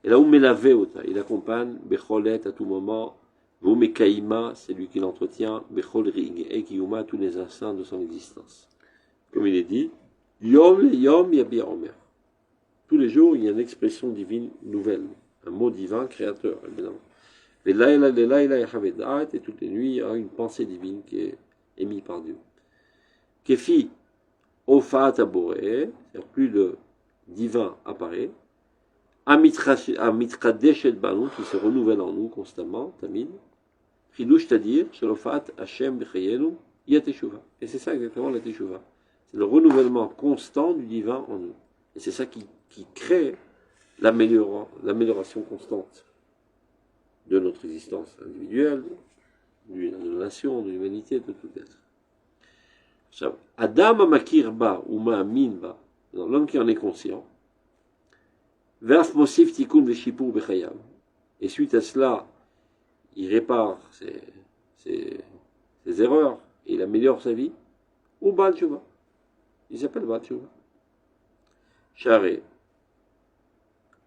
Et là où Melavé ota, il accompagne Becholet à tout moment, Vomekaïma, c'est lui qui l'entretient, Bechol ring, et Kiyuma à tous les instants de son existence. Comme il est dit, Yom le Yom Yabir Omer. Tous les jours, il y a une expression divine nouvelle, un mot divin créateur, évidemment. Et toutes les nuits, il y a une pensée divine qui est émise par Dieu. Kefi Ofat Aboré, c'est-à-dire plus de divin apparaît. Amitradesh et Banu, qui se renouvelle en nous constamment, Tamid. Chidush, c'est-à-dire, Shelofat Hashem Bechayenu, Yateshuva. Et c'est ça exactement la Teshuva. C'est le renouvellement constant du divin en nous. Et c'est ça qui crée l'amélioration constante de notre existence individuelle, de la nation, de l'humanité, de tout être. Adam Amakir Ba ou Ma'amin Ba, l'homme qui en est conscient, Verf Mosif Tikkun Veshipur Bechayav. Et suite à cela, il répare ses erreurs et il améliore sa vie, ou Baal Tshuva. Il s'appelle Baal Tshuva. Share.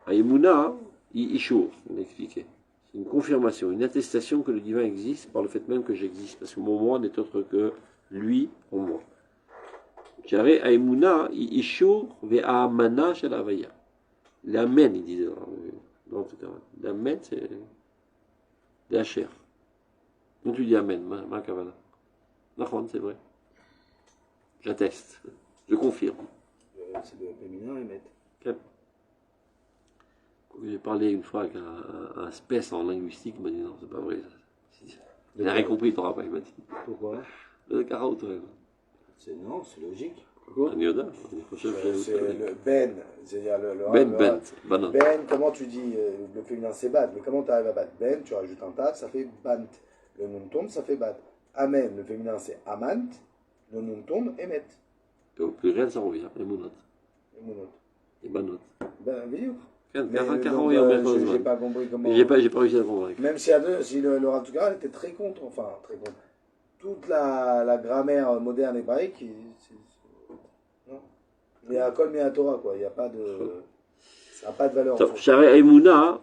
Aïmouna, Ishur, on a expliqué. C'est une confirmation, une attestation que le divin existe par le fait même que j'existe, parce que mon moi n'est autre que lui pour moi. Share Aïmouna, Ishur, Ve'amana Shalavaya. L'amen, il disait dans tout cas. L'amen, c'est la chair. Quand tu dis amen, ma kavala. Nachon, c'est vrai. J'atteste. Je confirme.
C'est le féminin, Emet.
Okay. J'ai parlé une fois avec un spéc en linguistique, il m'a dit non, c'est pas vrai. Il n'a rien compris, il t'aura pas, il m'a dit.
Pourquoi?
Le karaoke.
Non, c'est logique.
Pourquoi? C'est le
Ben, c'est-à-dire le
Ben,
Ben, comment tu dis, le féminin c'est Bad, mais comment tu arrives à Bad? Ben, tu rajoutes un taf, ça fait Bant. Le nun tombe, ça fait Bad. Amen, le féminin c'est Amant, le nun tombe, Emet.
Au pluriel, ça revient, Emunot.
Emunot.
Et Banot.
Ben, vidéo. J'ai pas compris comment.
J'ai pas réussi à convaincre.
Même si le Rav Zucker était très contre, enfin très contre. Toute la grammaire moderne hébraïque, non. Mais à Kol à Torah, quoi. Il n'y a pas de. Ça n'a pas de valeur.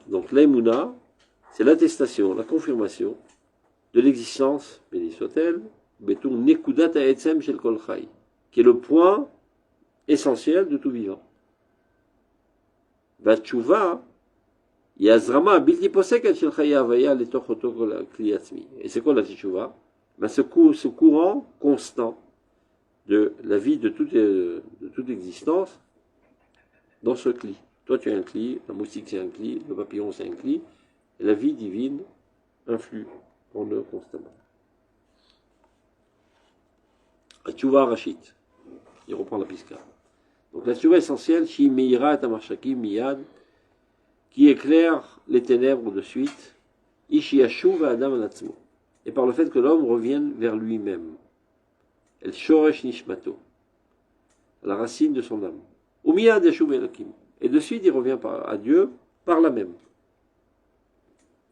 Donc l'Aïmouna, c'est l'attestation, la confirmation de l'existence, béni soit-elle, Betum Nekudat Ha'etzem Shel Kol Chai, qui est le point essentiel de tout vivant. Vatchouva, Yazrama Bilti Poseket Shel Chai Havaya Letoch Oto Kli Atzmi. Et c'est quoi la tchouva? Ce courant constant de la vie de toute existence dans ce cli. Toi tu as un cli, la moustique c'est un cli, le papillon c'est un cli, et la vie divine influe en eux constamment. La tchouva Rachit, il reprend la pisca. Donc la tchouva essentielle, Shi Meira et Amarshaki Miyad, qui éclaire les ténèbres de suite, Ishi Yashuv Adam Anatzmo, et par le fait que l'homme revienne vers lui-même. El Shoresh Nishmato, à la racine de son âme. Umiyad Yashuv Elakim. Et de suite, il revient à Dieu par la même.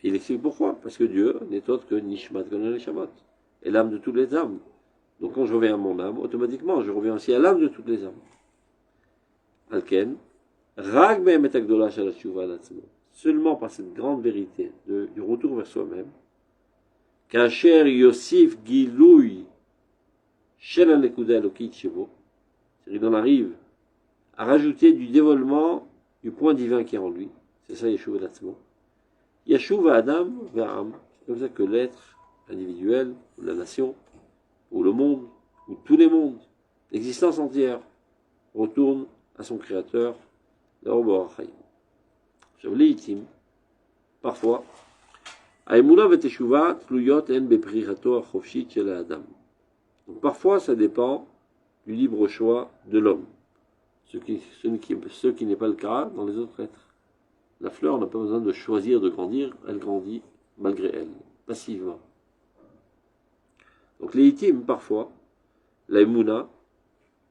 Il explique pourquoi. Parce que Dieu n'est autre que Nishmat Gonel Shabbat, et l'âme de toutes les âmes. Donc quand je reviens à mon âme, automatiquement, je reviens aussi à l'âme de toutes les âmes. Alken, Rag Be'emet Agdola Shel Tshuva Alatzmo. Seulement par cette grande vérité du retour vers soi-même, Kacher Yosif Gilouy Shel Anekuda Elokit Shevo, c'est-à-dire qu'il en arrive à rajouter du dévoilement du point divin qui est en lui. C'est ça Yeshuv Alatzmo. Yeshuv Adam Ve'am. C'est comme ça que l'être individuel, ou la nation, ou le monde, ou tous les mondes, l'existence entière, retourne à son créateur, parfois, parfois ça dépend du libre choix de l'homme, ce qui n'est pas le cas dans les autres êtres. La fleur n'a pas besoin de choisir de grandir, elle grandit malgré elle, passivement. Donc les itimes, parfois, la Emouna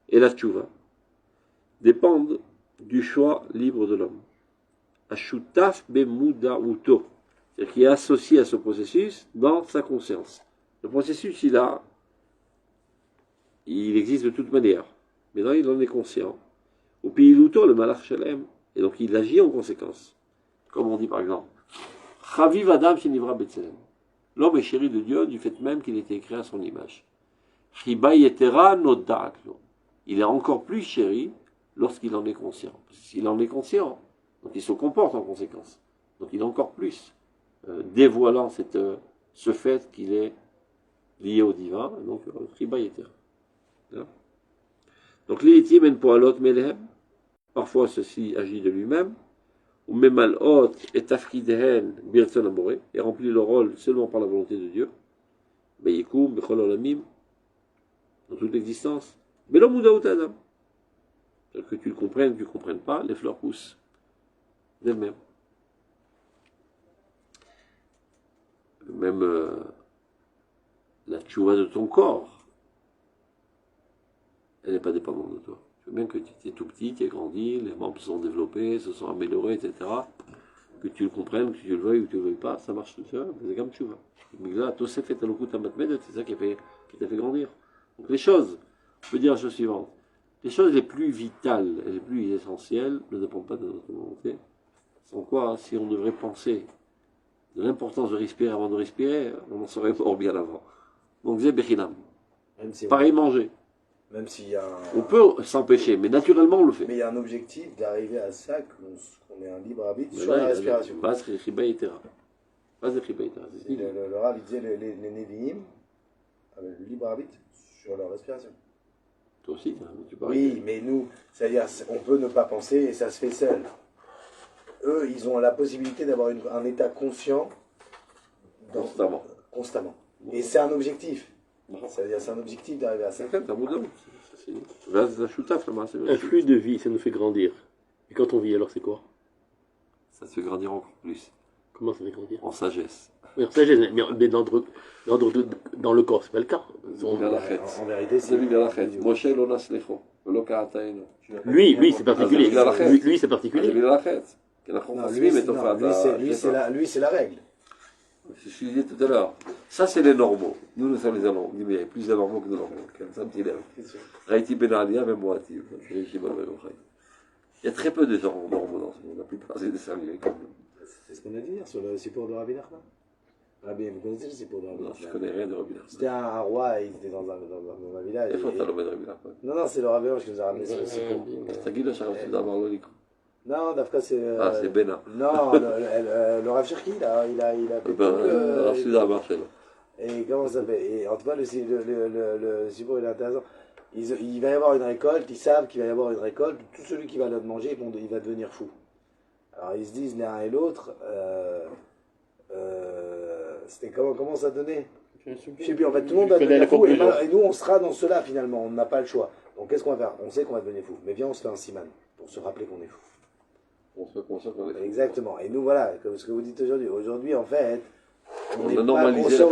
et la Tchouva, dépendent du choix libre de l'homme. Ashutaf bemudauto, c'est-à-dire qui est associé à ce processus dans sa conscience. Le processus, il existe de toute manière. Maintenant, il en est conscient. Au piluto, le malach shalem, et donc il agit en conséquence. Comme on dit par exemple, Chaviv Adam shenivra betzelem. L'homme est chéri de Dieu du fait même qu'il était créé à son image. Chiba yetera nodaklo. Il est encore plus chéri lorsqu'il en est conscient. S'il en est conscient, donc il se comporte en conséquence. Donc il est encore plus dévoilant ce fait qu'il est lié au divin. Donc Chiba yetera. Donc l'Itim en poalot melehem. Parfois ceci agit de lui-même. Ou memalot et tafkidehen birtzon amoré, et remplit le rôle seulement par la volonté de Dieu. Beyikum, bechol olamim, dans toute l'existence. Mais l'homme ou adam. Que tu le comprennes, que tu ne comprennes pas, les fleurs poussent d'elles-mêmes. Même la tchouva de ton corps, elle n'est pas dépendante de toi. Tu veux bien que tu es tout petit, tu es grandi, les membres se sont développés, se sont améliorés, etc. Que tu le comprennes, que tu le veuilles ou que tu ne le veuilles pas, ça marche tout seul, c'est comme tu vas. Mais là, tout s'est fait à l'okut amatmed, c'est ça qui t'a fait grandir. Donc les choses, on peut dire la chose suivante. Les choses les plus vitales et les plus essentielles ne dépendent pas de notre volonté. Sans quoi, si on devrait penser de l'importance de respirer avant de respirer, on en serait mort bien avant. Donc c'est bechinam. Pareil, manger.
Même s'il y a
on peut s'empêcher, mais naturellement on le fait.
Mais il y a un objectif d'arriver à ça, qu'on ait un libre arbitre sur la respiration.
Le
Rav, il disait les Nevi'im avaient le libre arbitre sur leur respiration.
Toi aussi, tu parles.
Oui, mais nous, c'est-à-dire on peut ne pas penser et ça se fait seul. Eux, ils ont la possibilité d'avoir un état conscient constamment. Et c'est un objectif. C'est-à-dire c'est un objectif d'arriver à ça.
Un flux de vie, ça nous fait grandir. Et quand on vit, alors c'est quoi?
Ça se fait grandir encore plus.
Comment ça fait grandir?
En sagesse.
Oui, en sagesse, mais dans le corps, c'est pas le cas.
En vérité, c'est
lui, c'est particulier. Lui, c'est particulier.
Non, lui, c'est la règle.
C'est ce que je disais tout à l'heure. Ça, c'est les normaux. Nous sommes les anormaux. Mais il y a plus d'anormaux que de normaux. Ça me dit l'air. Raïti Ben Alia, même moi, il y a très peu de gens normaux dans ce monde. La plupart, c'est des salués.
C'est ce qu'on a dit hier sur le support de Rabbi Nachman. Rabbi, vous connaissez le support de Rabbi Nachman?
Non, je connais rien de Rabbi Nachman.
C'était un roi, il était dans un village.
Et faut t'as l'homme de Rabbi Nachman.
Non, c'est le Rabbi qui nous a ramené ce support.
C'est à qui le charab de d'avoir le
Non, Dafka, c'est.
Ah, c'est Bena.
Non, le Rav Cherki, là, il a
alors, celui là a marché, là.
Et comment ça s'appelle? Et en tout cas, le support, il est intéressant. Il va y avoir une récolte, ils savent qu'il va y avoir une récolte. Tout celui qui va le manger, il va devenir fou. Alors, ils se disent l'un et l'autre. C'était comment ça donnait? Je sais plus, en fait, tout le monde va devenir fou. Et nous, on sera dans cela, finalement. On n'a pas le choix. Donc, qu'est-ce qu'on va faire? On sait qu'on va devenir fou. Mais viens, on se fait un siman pour se rappeler qu'on est fou.
On se fait conscient qu'on est fou.
Exactement. Et nous, voilà, comme ce que vous dites aujourd'hui. Aujourd'hui, en fait,
on a normalisé.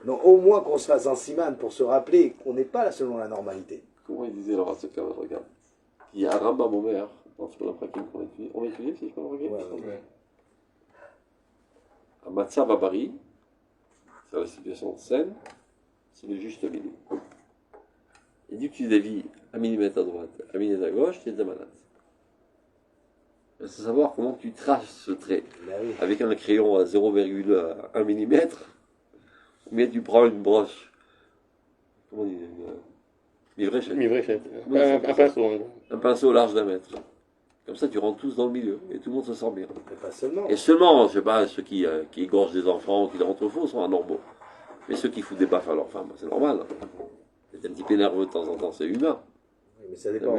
Donc, au moins qu'on se fasse un siman pour se rappeler qu'on n'est pas là selon la normalité.
Comment il disait alors à ce cas, regarde. Il y a un Rambam Omer, dans ce qu'on a pratique qu'on va étudier. On va étudier, si je peux le regarder.
Ouais.
Un Matzah Babari, c'est la situation saine, c'est le juste milieu. Il dit que tu dévies un millimètre à droite, un millimètre à gauche, tu es déjà malade. Il faut savoir comment tu traces ce trait.
Oui.
Avec un crayon à 0,1 mm, ou bien tu prends une broche, comment on dit,
Mivréchette. Un pinceau.
Un pinceau large d'1 mètre. Comme ça, tu rentres tous dans le milieu et tout le monde se sent bien.
Mais pas seulement.
Et seulement, je sais pas, ceux qui égorgent des enfants ou qui les rentrent au faux sont anormaux. Mais ceux qui foutent des baffes à leurs femmes, c'est normal. C'est un petit peu nerveux de temps en temps, c'est humain.
Oui, mais ça dépend.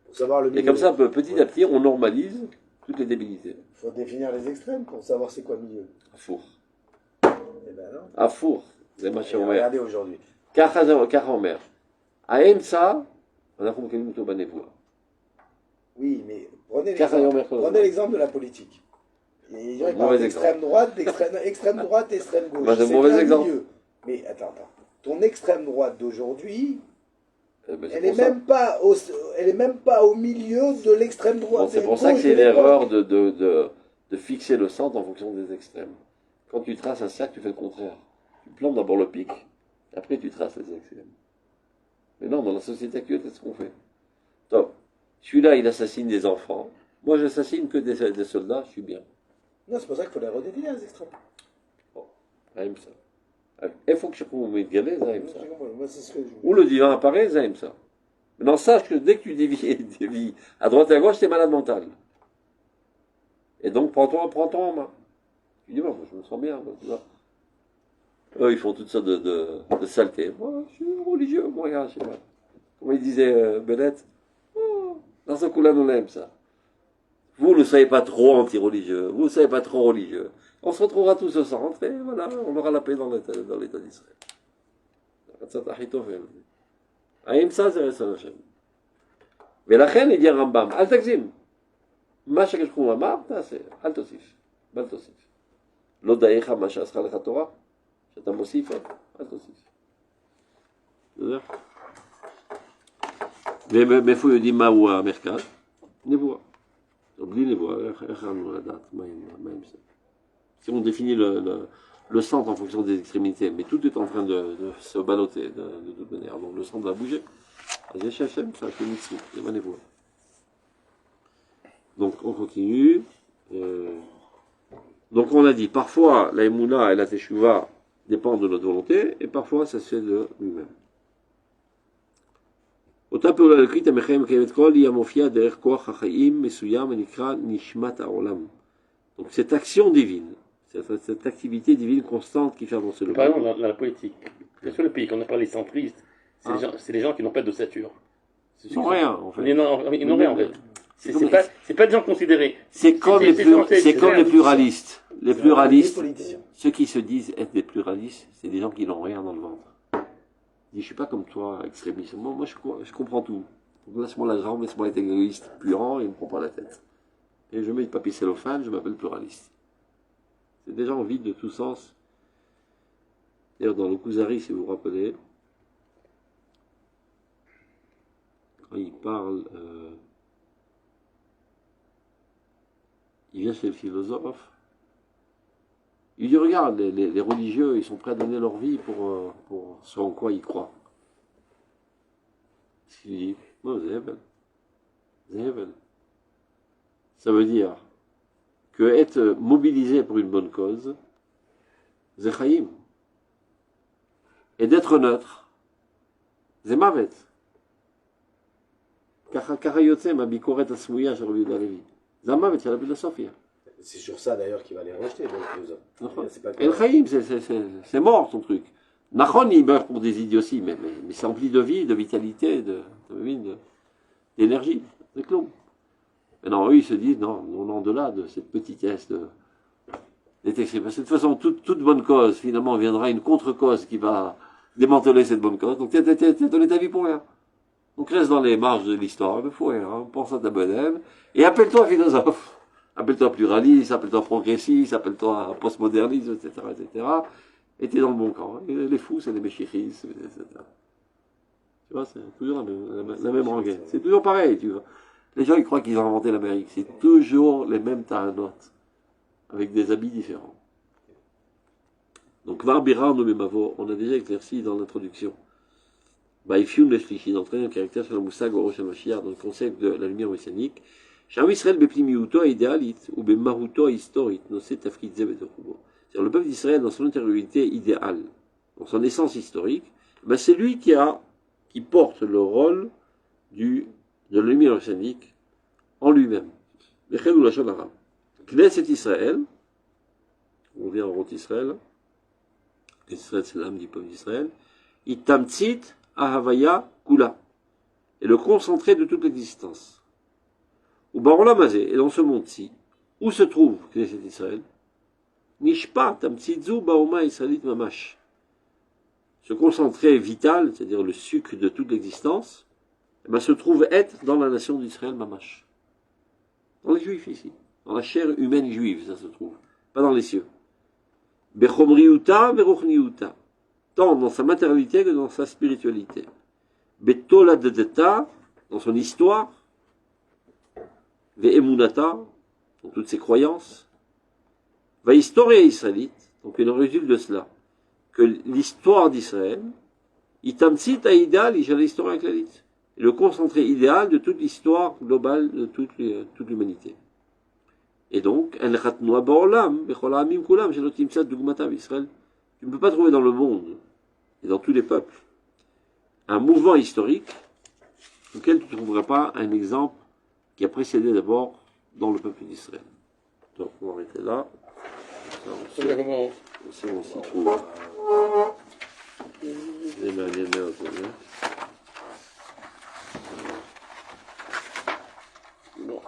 Pour savoir le milieu.
Et comme ça, petit à petit, on normalise toutes les débilités.
Il faut définir les extrêmes pour savoir c'est quoi le milieu.
À four.
Eh ben non.
À four. Les machins en mer.
Regardez aujourd'hui.
Car en mer. À Emsa, on a compris le banévois.
Oui, mais prenez l'exemple de la politique. Il y a extrême droite, extrême droite, extrême gauche.
C'est un mauvais exemple.
Mais attends. Ton extrême droite d'aujourd'hui,
elle
n'est même pas au milieu de l'extrême droite.
Bon, c'est pour ça que c'est l'erreur de fixer le centre en fonction des extrêmes. Quand tu traces un cercle, tu fais le contraire. Tu plantes d'abord le pic, et après tu traces les extrêmes. Mais non, dans la société actuelle, c'est ce qu'on fait. Top. Celui-là, il assassine des enfants. Moi, j'assassine que des soldats, je suis bien.
Non, c'est pour ça qu'il faut les redéfinir, les extrêmes.
Bon, aime ça. Il faut que je trouve mes galets, ça aime ça.
Moi, c'est ce que je...
Où le divin apparaît, ça aime ça. Maintenant, sache que dès que tu dévis à droite et à gauche, t'es malade mental. Et donc, prends-toi en main. Tu dis, bon, je me sens bien, tu vois. Eux, ils font toutes sortes de saletés. Moi, je suis religieux, moi, regarde, je sais pas. Comment il disait Bennett, dans ce coup-là, nous l'aime ça. Vous ne soyez pas trop anti-religieux, vous ne soyez pas trop religieux. On se retrouvera tous au centre et voilà, on aura la paix dans l'État d'Israël. Aïm ça, c'est Ressal Hashem. Mais la reine, il dit à Rambam, Al Takzim. מה שכשכו אמר, תעשה, אל תוסיף, בל תוסיף. לא דאיך מה שעשך לך תורה, שאתה מוסיף, אל תוסיף. בסדר? ומאיפה יודעים מהו המרכז? נבואה. בלי נבואה, איך אנחנו לדעת מה הם זה? Si on définit le centre en fonction des extrémités, mais tout est en train de se balloter de toute manière, donc le centre va bouger. Vas-y, chef, ça fait une mitzvah, il y a neboua. Donc on continue. Donc on a dit, parfois la émouna et la teshuva dépendent de notre volonté, et parfois ça se fait de lui-même. אותה פעולה אלוקית המחייבת קיימת כל היא המופיעה דרך כוח החיים מסוים הנקרא נשמת העולם. Donc cette action divine, cette activité divine constante qui fait avancer le monde.
Par exemple, dans la politique, bien sûr, le pays qu'on appelle les centristes, c'est les gens qui n'ont pas d'ossature.
Ils n'ont rien en fait.
Ils n'ont rien en fait. C'est pas des gens considérés.
C'est comme les pluralistes. Les pluralistes, ceux qui se disent être des pluralistes, c'est des gens qui n'ont rien dans le ventre. Je ne suis pas comme toi, extrémiste. Moi je comprends tout. Laisse-moi la jambe, laisse-moi être égoïste, puant, et il ne me prend pas la tête. Et je mets le papier cellophane, je m'appelle pluraliste. C'est des gens vides de tout sens. D'ailleurs, dans le Kuzari, si vous vous rappelez, quand il parle il vient chez le philosophe. Il dit, regarde, les religieux, ils sont prêts à donner leur vie pour ce en quoi ils croient. Il dit, non, Zéhebel. Ça veut dire que être mobilisé pour une bonne cause, Zechaïm. Et d'être neutre, Zemavet. Karayotzem, Abikoret Asmouya, Jean-Louis Dalevi. Zamavet, c'est la philosophie.
C'est sur ça d'ailleurs qu'il va les rejeter, donc philosophe.
El Chaim, c'est mort son truc. Nachon, il meurt pour des idioties, mais c'est rempli de vie, de vitalité, d'énergie, de clou. Et non, eux, ils se disent, non, on est en-delà de cette petitesse détective. Parce que de toute façon, toute bonne cause, finalement, viendra une contre-cause qui va démanteler cette bonne cause. Donc, t'as donné ta vie pour rien. Donc, reste dans les marges de l'histoire, il faut rien, pense à ta bonne et appelle-toi philosophe. Appelle-toi pluraliste, appelle-toi progressiste, appelle-toi postmoderniste, etc., etc. Et t'es dans le bon camp. Et les fous, c'est les méchiris, etc. Tu vois, c'est toujours la même rengaine. C'est toujours pareil, tu vois. Les gens, ils croient qu'ils ont inventé l'Amérique. C'est toujours les mêmes taranotes, avec des habits différents. Donc, Varbira, nommé Mavo, on a déjà éclairci dans l'introduction. Baïfioun Leshlichi, d'entraîner un caractère sur le Moussag au Rosh Hashanah, dans le concept de la lumière messianique. Sham Israël beplimiuto idéalit, ou bemaruto historique, no c'est tafkid zebetochubo. C'est-à-dire le peuple d'Israël, dans son intériorité idéale, dans son essence historique, ben c'est lui qui porte le rôle de la lumière messianique en lui-même. Bechel ou la Shon arabe. Knesset Israël, on vient en route Israël, Israël c'est l'âme du peuple d'Israël, itamtzit ahavaya kula, et le concentré de toute l'existence. Ou Barolamazé, et dans ce monde-ci, où se trouve Knesset Israël, Nishpa tamtzitzu baoma israélite mamash. Ce concentré vital, c'est-à-dire le sucre de toute l'existence, eh ben, se trouve être dans la nation d'Israël mamash. Dans les Juifs ici, dans la chair humaine juive, ça se trouve, pas dans les cieux. Bechomriuta, beruchniuta, tant dans sa matérialité que dans sa spiritualité. Betoladeta, dans son histoire, Ve'emunata, dans toutes ses croyances, va historia israélite, donc il en résulte de cela, que l'histoire d'Israël, itamtsit aïdal, il l'histoire aklalite, est le concentré idéal de toute l'histoire globale de toute l'humanité. Et donc, en chatnoa ba'olam, bechol ha'amim kulam, shelo timtzat dugmata Israël, tu ne peux pas trouver dans le monde, et dans tous les peuples, un mouvement historique, auquel tu ne trouveras pas un exemple qui a précédé d'abord dans le peuple d'Israël. Donc on va arrêter là. On sait où on s'y trouve. Les mains,
Bon.